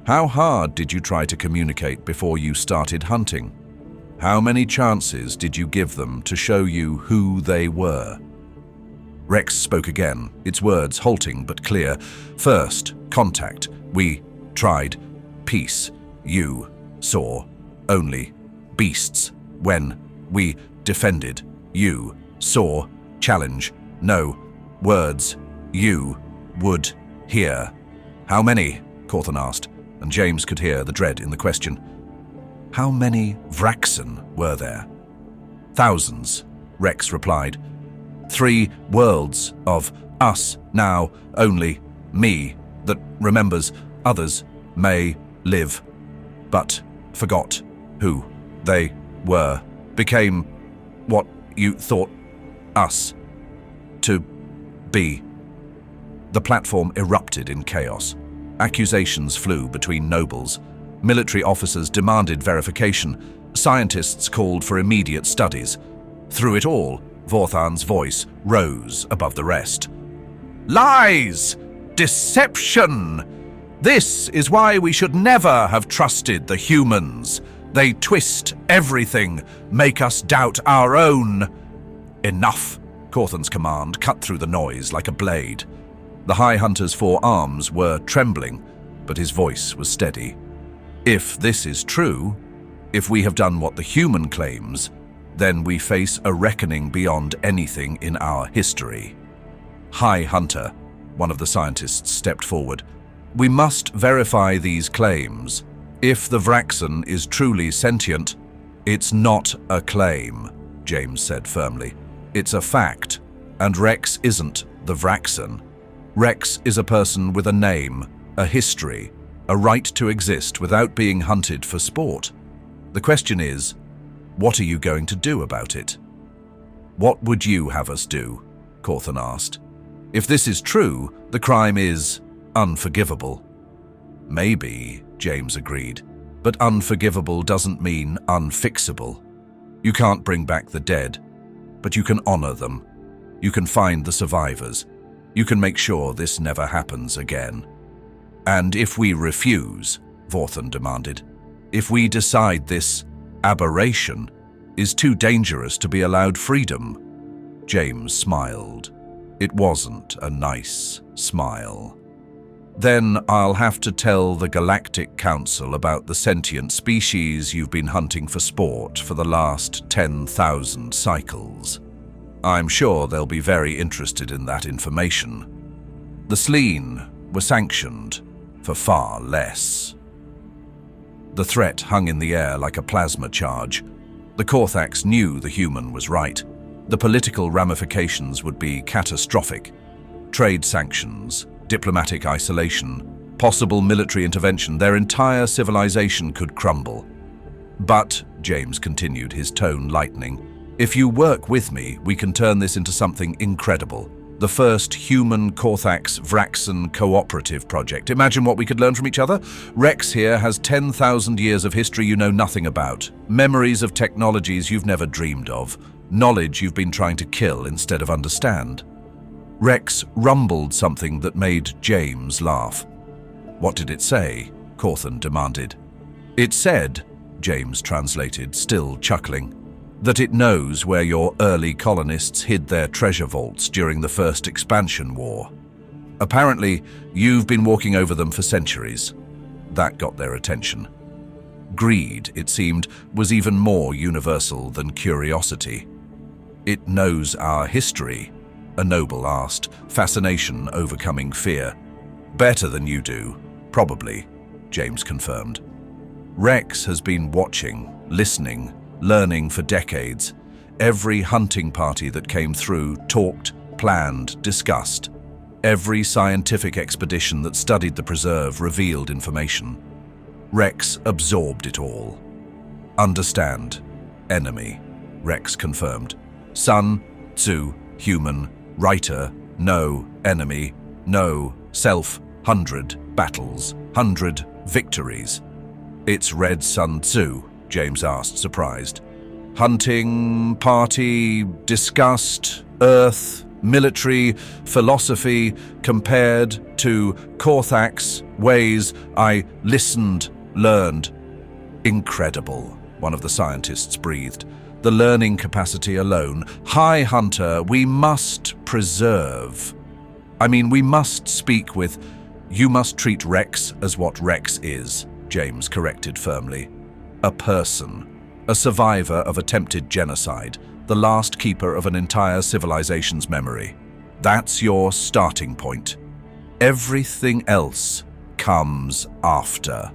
How hard did you try to communicate before you started hunting? How many chances did you give them to show you who they were? Rex spoke again, its words halting but clear. First, contact. We tried. Peace. You saw. Only. Beasts. When we defended. You saw. Challenge. No. Words. You would hear. How many? Corthan asked, and James could hear the dread in the question. How many Vraxen were there? Thousands, Rex replied. 3 worlds of us now, only me that remembers. Others may live, but forgot who they were, became what you thought us to be. The platform erupted in chaos. Accusations flew between nobles. Military officers demanded verification. Scientists called for immediate studies. Through it all, Vorthan's voice rose above the rest. Lies! Deception! This is why we should never have trusted the humans. They twist everything, make us doubt our own. Enough! Corthan's command cut through the noise like a blade. The High Hunter's 4 arms were trembling, but his voice was steady. If this is true, if we have done what the human claims, then we face a reckoning beyond anything in our history. High Hunter, one of the scientists stepped forward. We must verify these claims. If the Vraxen is truly sentient, it's not a claim, James said firmly. It's a fact, and Rex isn't the Vraxen. Rex is a person with a name, a history, a right to exist without being hunted for sport. The question is, what are you going to do about it? What would you have us do? Corthan asked. If this is true, the crime is unforgivable. Maybe, James agreed, but unforgivable doesn't mean unfixable. You can't bring back the dead, but you can honor them. You can find the survivors. You can make sure this never happens again. And if we refuse, Vorthan demanded, if we decide this aberration is too dangerous to be allowed freedom, James smiled. It wasn't a nice smile. Then I'll have to tell the Galactic Council about the sentient species you've been hunting for sport for the last 10,000 cycles. I'm sure they'll be very interested in that information. The Sleen were sanctioned for far less. The threat hung in the air like a plasma charge. The Corfacs knew the human was right. The political ramifications would be catastrophic. Trade sanctions, diplomatic isolation, possible military intervention, their entire civilization could crumble. But, James continued, his tone lightening, if you work with me, we can turn this into something incredible. The first human Corfax Vraxen cooperative project. Imagine what we could learn from each other. Rex here has 10,000 years of history you know nothing about. Memories of technologies you've never dreamed of. Knowledge you've been trying to kill instead of understand. Rex rumbled something that made James laugh. What did it say? Corthan demanded. It said, James translated, still chuckling, that it knows where your early colonists hid their treasure vaults during the First Expansion War. Apparently, you've been walking over them for centuries. That got their attention. Greed, it seemed, was even more universal than curiosity. It knows our history, a noble asked, fascination overcoming fear. Better than you do, probably, James confirmed. Rex has been watching, listening, learning for decades. Every hunting party that came through talked, planned, discussed. Every scientific expedition that studied the preserve revealed information. Rex absorbed it all. Understand. Enemy, Rex confirmed. Sun, Tzu, human, writer, no, enemy, no, self, 100 battles, 100 victories. It's Red Sun Tzu, James asked, surprised. Hunting, party, discussed, earth, military, philosophy, compared to Corfac's ways. I listened, learned. Incredible, one of the scientists breathed. The learning capacity alone. High Hunter, we must preserve. We must speak with... You must treat Rex as what Rex is, James corrected firmly. A person. A survivor of attempted genocide. The last keeper of an entire civilization's memory. That's your starting point. Everything else comes after.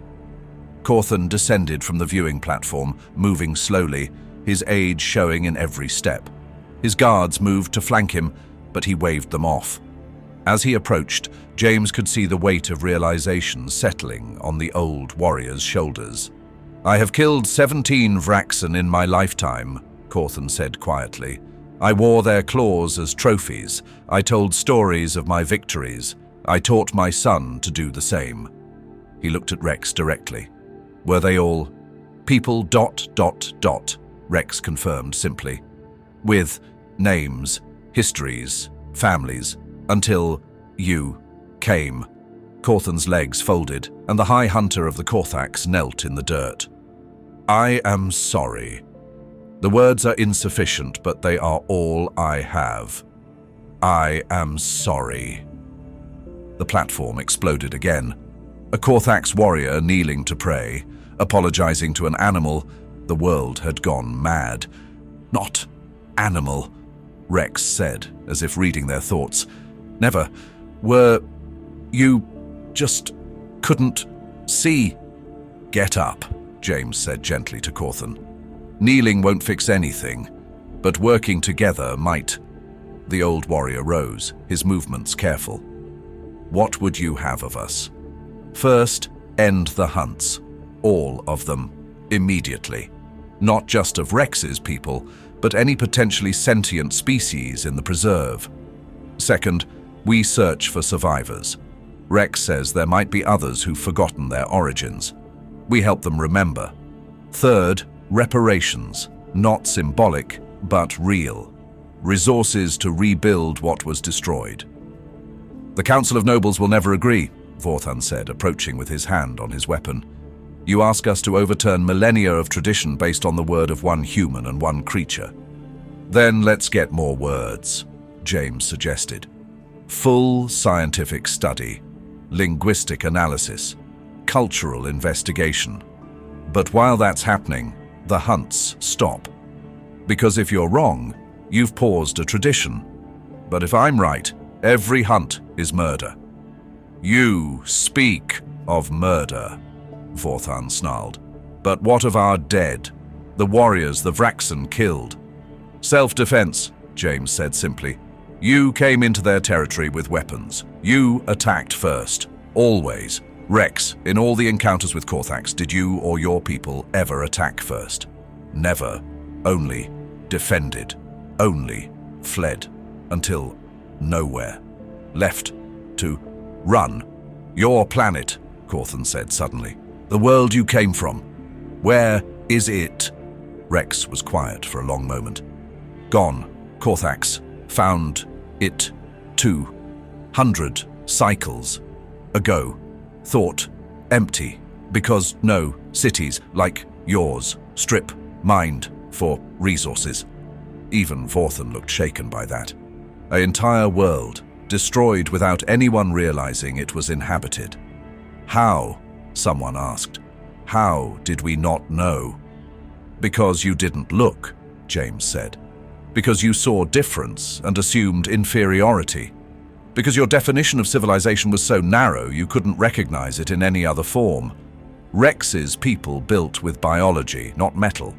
Corthan descended from the viewing platform, moving slowly, his age showing in every step. His guards moved to flank him, but he waved them off. As he approached, James could see the weight of realization settling on the old warrior's shoulders. I have killed 17 Vraxen in my lifetime, Corthan said quietly. I wore their claws as trophies. I told stories of my victories. I taught my son to do the same. He looked at Rex directly. Were they all people ... Rex confirmed simply. With names, histories, families, until you came. Corthan's legs folded, and the High Hunter of the Corfacs knelt in the dirt. I am sorry. The words are insufficient, but they are all I have. I am sorry. The platform exploded again. A Corfax warrior kneeling to pray, apologizing to an animal. The world had gone mad. Not animal, Rex said, as if reading their thoughts. Never. Were you just couldn't see? Get up, James said gently to Corthan. Kneeling won't fix anything, but working together might. The old warrior rose, his movements careful. What would you have of us? First, end the hunts. All of them. Immediately. Not just of Rex's people, but any potentially sentient species in the preserve. Second, we search for survivors. Rex says there might be others who've forgotten their origins. We help them remember. Third, reparations. Not symbolic, but real. Resources to rebuild what was destroyed. The Council of Nobles will never agree, Vorthan said, approaching with his hand on his weapon. You ask us to overturn millennia of tradition based on the word of one human and one creature. Then let's get more words, James suggested. Full scientific study, linguistic analysis, cultural investigation. But while that's happening, the hunts stop. Because if you're wrong, you've paused a tradition. But if I'm right, every hunt is murder. You speak of murder, Vorthan snarled. But what of our dead? The warriors the Vraxen killed? Self-defense, James said simply. You came into their territory with weapons. You attacked first. Always. Rex, in all the encounters with Corfax, did you or your people ever attack first? Never. Only defended. Only fled. Until nowhere. Left to run. Your planet, Corthan said suddenly. The world you came from. Where is it? Rex was quiet for a long moment. Gone. Corfax found it 200 cycles ago. Thought empty. Because no cities like yours strip mined for resources. Even Vorthen looked shaken by that. An entire world destroyed without anyone realizing it was inhabited. How? Someone asked. How did we not know? Because you didn't look, James said. Because you saw difference and assumed inferiority. Because your definition of civilization was so narrow you couldn't recognize it in any other form. Rex's people built with biology, not metal.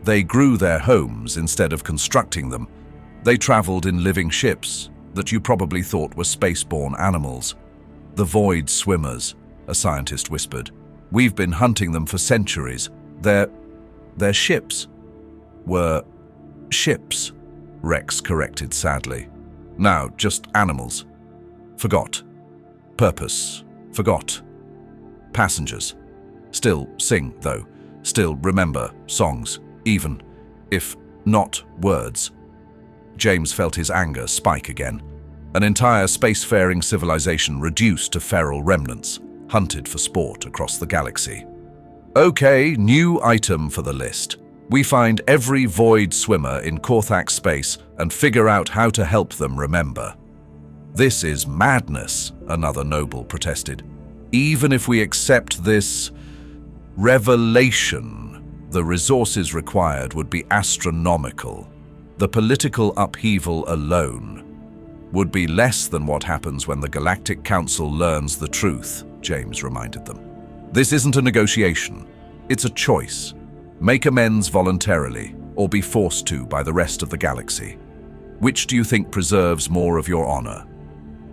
They grew their homes instead of constructing them. They traveled in living ships that you probably thought were spaceborne animals. The void swimmers, a scientist whispered. We've been hunting them for centuries. Their ships were ships, Rex corrected sadly. Now, just animals. Forgot. Purpose. Forgot. Passengers. Still sing, though. Still remember songs, even if not words. James felt his anger spike again. An entire spacefaring civilization reduced to feral remnants, hunted for sport across the galaxy. Okay, new item for the list. We find every void swimmer in Corfac space and figure out how to help them remember. This is madness, another noble protested. Even if we accept this revelation, the resources required would be astronomical. The political upheaval alone would be less than what happens when the Galactic Council learns the truth, James reminded them. This isn't a negotiation. It's a choice. Make amends voluntarily, or be forced to by the rest of the galaxy. Which do you think preserves more of your honor?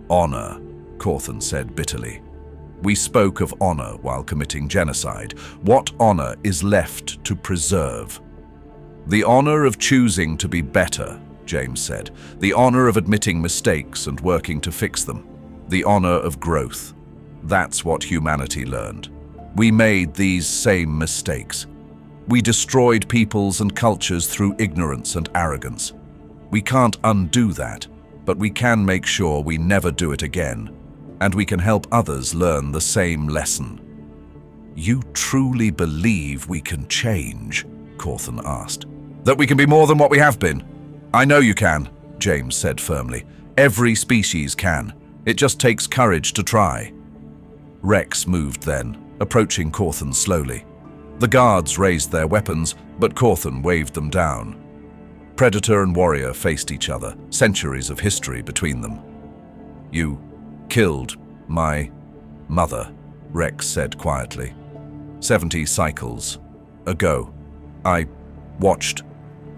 Honor, Corthan said bitterly. We spoke of honor while committing genocide. What honor is left to preserve? The honor of choosing to be better, James said. The honor of admitting mistakes and working to fix them. The honor of growth. That's what humanity learned. We made these same mistakes. We destroyed peoples and cultures through ignorance and arrogance. We can't undo that, but we can make sure we never do it again, and we can help others learn the same lesson. You truly believe we can change? Corthan asked. That we can be more than what we have been? I know you can, James said firmly. Every species can. It just takes courage to try. Rex moved then, approaching Corthan slowly. The guards raised their weapons, but Corthan waved them down. Predator and warrior faced each other, centuries of history between them. You killed my mother, Rex said quietly. 70 cycles ago. I watched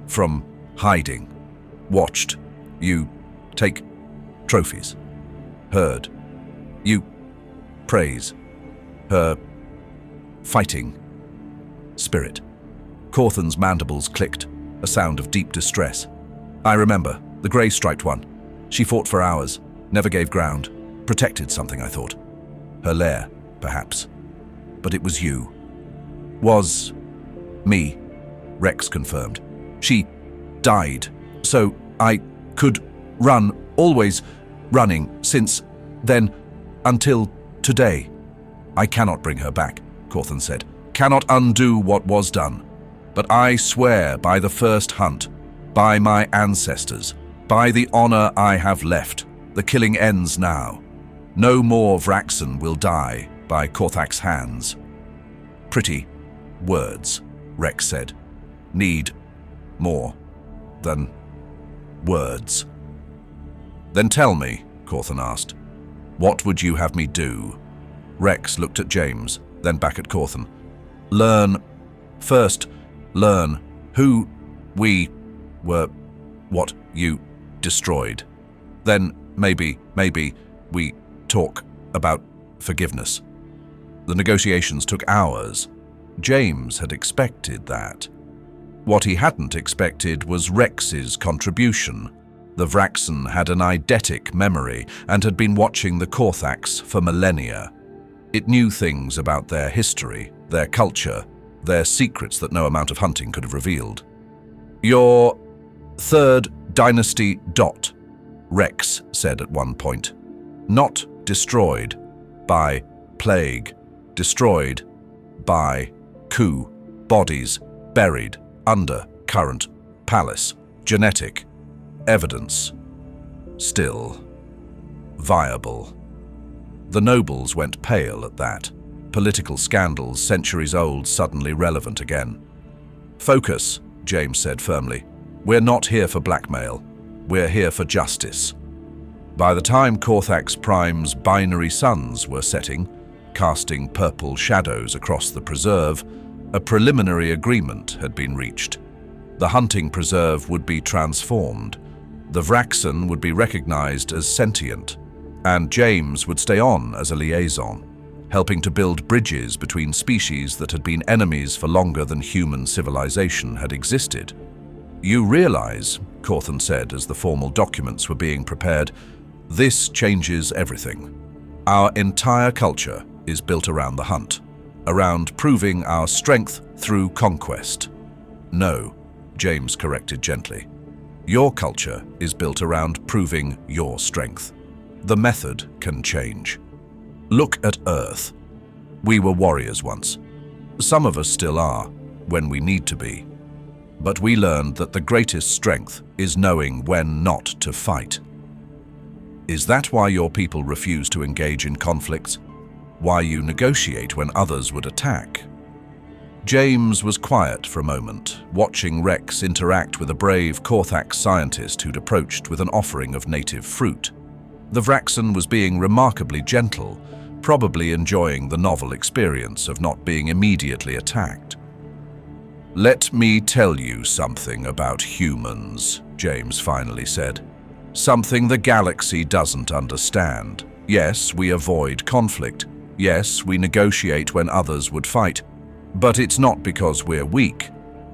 from hiding. Watched you take trophies. Heard you praise her fighting spirit. Corthan's mandibles clicked, a sound of deep distress. I remember, the grey-striped one. She fought for hours, never gave ground, protected something, I thought. Her lair, perhaps. But it was you. Was me, Rex confirmed. She died, so I could run, always running, since then, until today. I cannot bring her back, Corthan said. Cannot undo what was done. But I swear by the first hunt, by my ancestors, by the honor I have left, the killing ends now. No more Vraxen will die by Corfac's hands. Pretty words, Rex said. Need more than words. Then tell me, Corthan asked, what would you have me do? Rex looked at James, then back at Corthan. First learn who we were, what you destroyed. Then maybe we talk about forgiveness. The negotiations took hours. James had expected that. What he hadn't expected was Rex's contribution. The Vraxen had an eidetic memory and had been watching the Corfacs for millennia. It knew things about their history, their culture, their secrets that no amount of hunting could have revealed. Your third dynasty dot, Rex said at one point. Not destroyed by plague, destroyed by, coup, bodies, buried, under, current, palace, genetic, evidence, still, viable. The nobles went pale at that. Political scandals, centuries old, suddenly relevant again. Focus, James said firmly. We're not here for blackmail. We're here for justice. By the time Corfac's Prime's binary suns were setting, casting purple shadows across the preserve, a preliminary agreement had been reached. The hunting preserve would be transformed. The Vraxen would be recognized as sentient, and James would stay on as a liaison, helping to build bridges between species that had been enemies for longer than human civilization had existed. You realize, Corthan said as the formal documents were being prepared, this changes everything. Our entire culture is built around the hunt, around proving our strength through conquest. No, James corrected gently. Your culture is built around proving your strength. The method can change. Look at Earth. We were warriors once. Some of us still are, when we need to be. But we learned that the greatest strength is knowing when not to fight. Is that why your people refuse to engage in conflicts? Why you negotiate when others would attack? James was quiet for a moment, watching Rex interact with a brave Corfac scientist who'd approached with an offering of native fruit. The Vraxen was being remarkably gentle, probably enjoying the novel experience of not being immediately attacked. Let me tell you something about humans, James finally said. Something the galaxy doesn't understand. Yes, we avoid conflict. Yes, we negotiate when others would fight. But it's not because we're weak.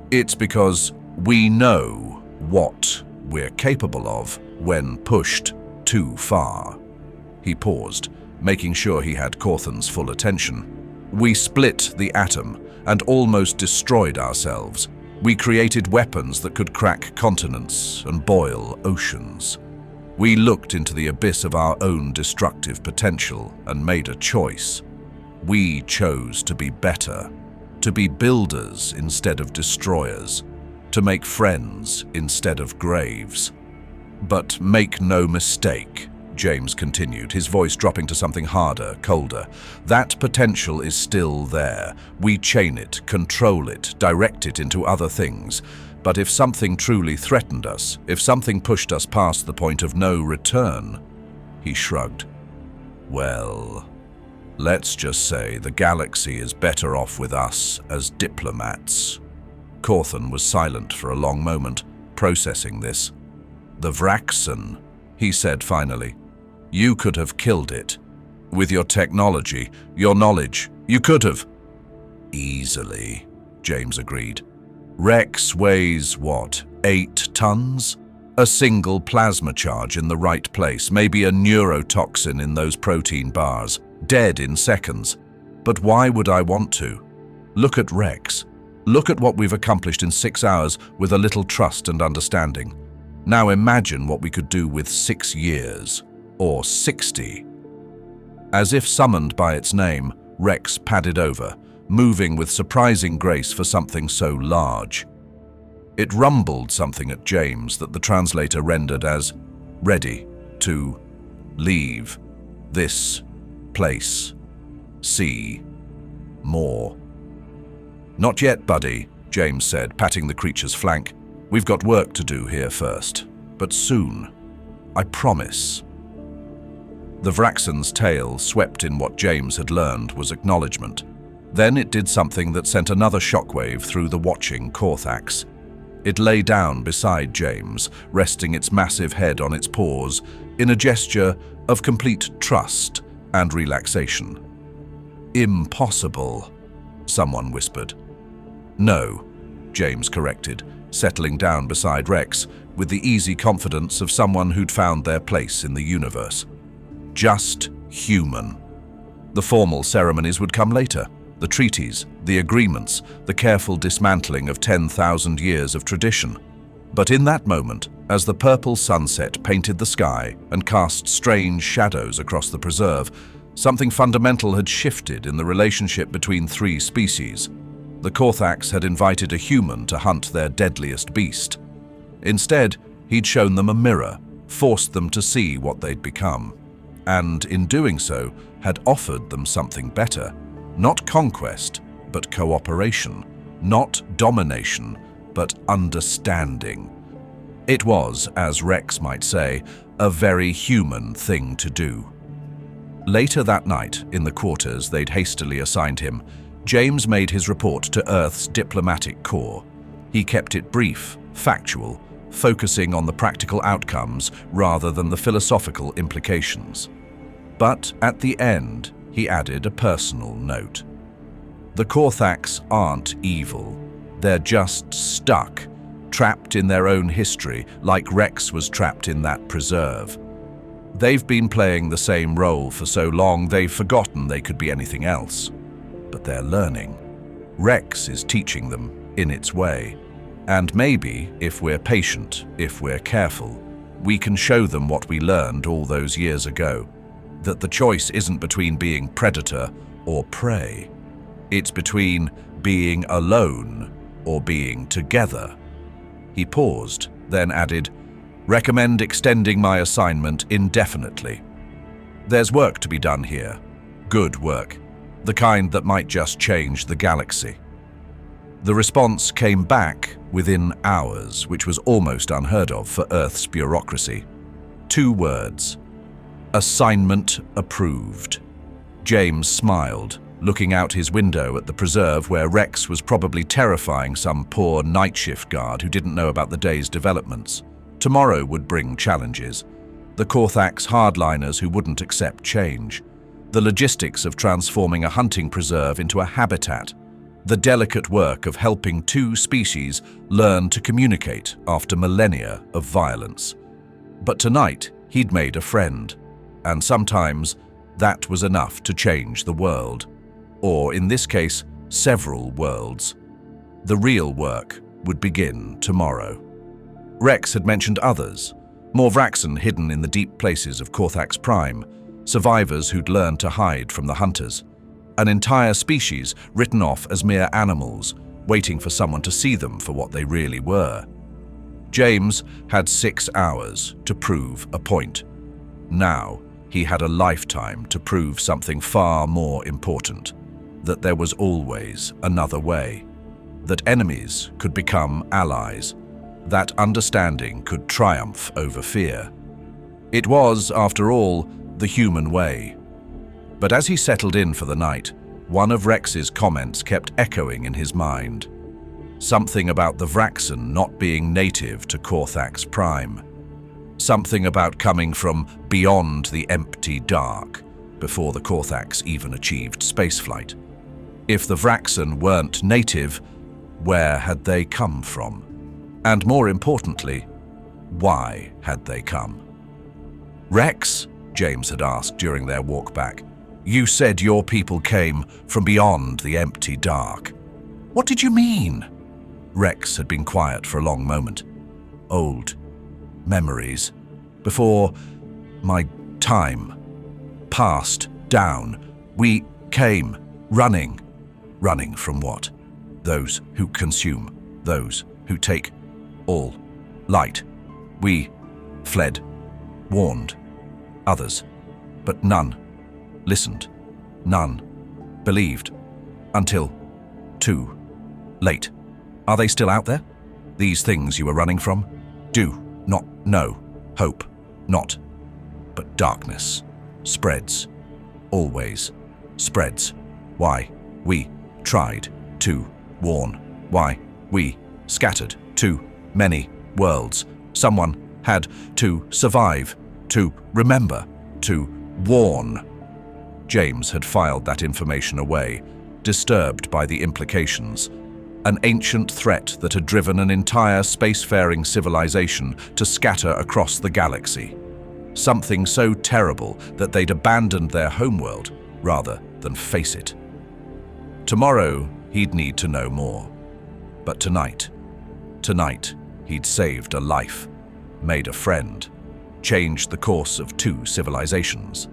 It's because we know what we're capable of when pushed too far. He paused, making sure he had Corthan's full attention. We split the atom and almost destroyed ourselves. We created weapons that could crack continents and boil oceans. We looked into the abyss of our own destructive potential and made a choice. We chose to be better, to be builders instead of destroyers, to make friends instead of graves. But make no mistake, James continued, his voice dropping to something harder, colder. That potential is still there. We chain it, control it, direct it into other things. But if something truly threatened us, if something pushed us past the point of no return, he shrugged. Well, let's just say the galaxy is better off with us as diplomats. Corthan was silent for a long moment, processing this. The Vraxen, he said finally. You could have killed it. With your technology, your knowledge, you could have. Easily, James agreed. Rex weighs, what, 8 tons? A single plasma charge in the right place, maybe a neurotoxin in those protein bars, dead in seconds. But why would I want to? Look at Rex. Look at what we've accomplished in 6 hours with a little trust and understanding. Now imagine what we could do with 6 years, or 60. As if summoned by its name, Rex padded over, moving with surprising grace for something so large. It rumbled something at James that the translator rendered as ready to leave this place, see more. Not yet, buddy, James said, patting the creature's flank. We've got work to do here first, but soon, I promise. The Vraxen's tail swept in what James had learned was acknowledgement. Then it did something that sent another shockwave through the watching Corfacs. It lay down beside James, resting its massive head on its paws, in a gesture of complete trust and relaxation. Impossible, someone whispered. No, James corrected, settling down beside Rex with the easy confidence of someone who'd found their place in the universe. Just human. The formal ceremonies would come later. The treaties, the agreements, the careful dismantling of 10,000 years of tradition. But in that moment, as the purple sunset painted the sky and cast strange shadows across the preserve, Something fundamental had shifted in the relationship between three species. The Corfacs had invited a human to hunt their deadliest beast. Instead, he'd shown them a mirror, forced them to see what they'd become, and in doing so, had offered them something better. Not conquest, but cooperation. Not domination, but understanding. It was, as Rex might say, a very human thing to do. Later that night, in the quarters they'd hastily assigned him, James made his report to Earth's diplomatic corps. He kept it brief, factual, focusing on the practical outcomes rather than the philosophical implications. But at the end, he added a personal note. The Corfacs aren't evil. They're just stuck, trapped in their own history, like Rex was trapped in that preserve. They've been playing the same role for so long they've forgotten they could be anything else. But they're learning. Rex is teaching them in its way. And maybe, if we're patient, if we're careful, we can show them what we learned all those years ago. That the choice isn't between being predator or prey. It's between being alone or being together. He paused, then added, "Recommend extending my assignment indefinitely. There's work to be done here. Good work. The kind that might just change the galaxy." The response came back within hours, which was almost unheard of for Earth's bureaucracy. 2 words. Assignment approved. James smiled, looking out his window at the preserve where Rex was probably terrifying some poor night shift guard who didn't know about the day's developments. Tomorrow would bring challenges. The Corfacs hardliners who wouldn't accept change. The logistics of transforming a hunting preserve into a habitat. The delicate work of helping 2 species learn to communicate after millennia of violence. But tonight, he'd made a friend. And sometimes, that was enough to change the world. Or, in this case, several worlds. The real work would begin tomorrow. Rex had mentioned others. More Vraxen hidden in the deep places of Corfax Prime. Survivors who'd learned to hide from the hunters. An entire species written off as mere animals, waiting for someone to see them for what they really were. James had 6 hours to prove a point. Now, he had a lifetime to prove something far more important. That there was always another way. That enemies could become allies. That understanding could triumph over fear. It was, after all, the human way. But as he settled in for the night, one of Rex's comments kept echoing in his mind. Something about the Vraxen not being native to Corfax Prime. Something about coming from beyond the empty dark, before the Corfacs even achieved spaceflight. If the Vraxen weren't native, where had they come from? And more importantly, why had they come? "Rex," James had asked during their walk back, "you said your people came from beyond the empty dark. What did you mean?" Rex had been quiet for a long moment. "Old memories. Before my time passed down, we came running. Running from what? Those who consume, those who take all light. We fled, warned others, but none listened, none believed, until too late. Are they still out there? These things you were running from? Do not know, hope not. But darkness spreads, always spreads. Why we tried to warn, why we scattered too many worlds. Someone had to survive, to remember, to warn." James had filed that information away, disturbed by the implications. An ancient threat that had driven an entire spacefaring civilization to scatter across the galaxy. Something so terrible that they'd abandoned their homeworld rather than face it. Tomorrow, he'd need to know more. But tonight, he'd saved a life, made a friend, changed the course of 2 civilizations.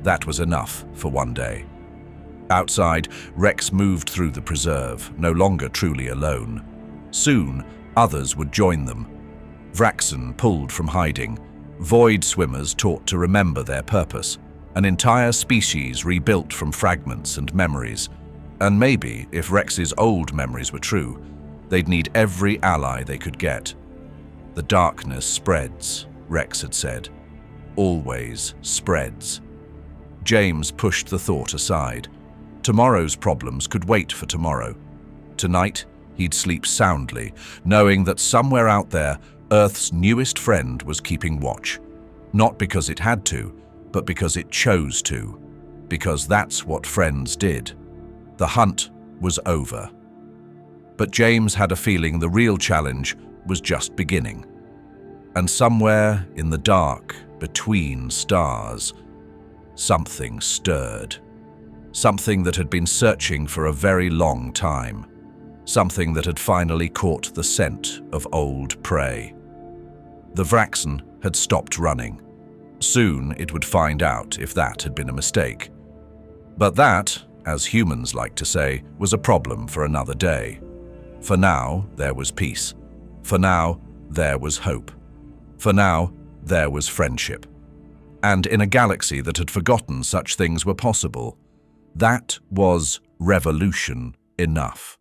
That was enough for one day. Outside, Rex moved through the preserve, no longer truly alone. Soon, others would join them. Vraxen pulled from hiding, void swimmers taught to remember their purpose, an entire species rebuilt from fragments and memories. And maybe, if Rex's old memories were true, they'd need every ally they could get. The darkness spreads, Rex had said. Always spreads. James pushed the thought aside. Tomorrow's problems could wait for tomorrow. Tonight, he'd sleep soundly, knowing that somewhere out there, Earth's newest friend was keeping watch. Not because it had to, but because it chose to. Because that's what friends did. The hunt was over. But James had a feeling the real challenge was just beginning. And somewhere in the dark, between stars, something stirred. Something that had been searching for a very long time. Something that had finally caught the scent of old prey. The Vraxen had stopped running. Soon it would find out if that had been a mistake. But that, as humans like to say, was a problem for another day. For now, there was peace. For now, there was hope. For now, there was friendship. And in a galaxy that had forgotten such things were possible, that was revolution enough.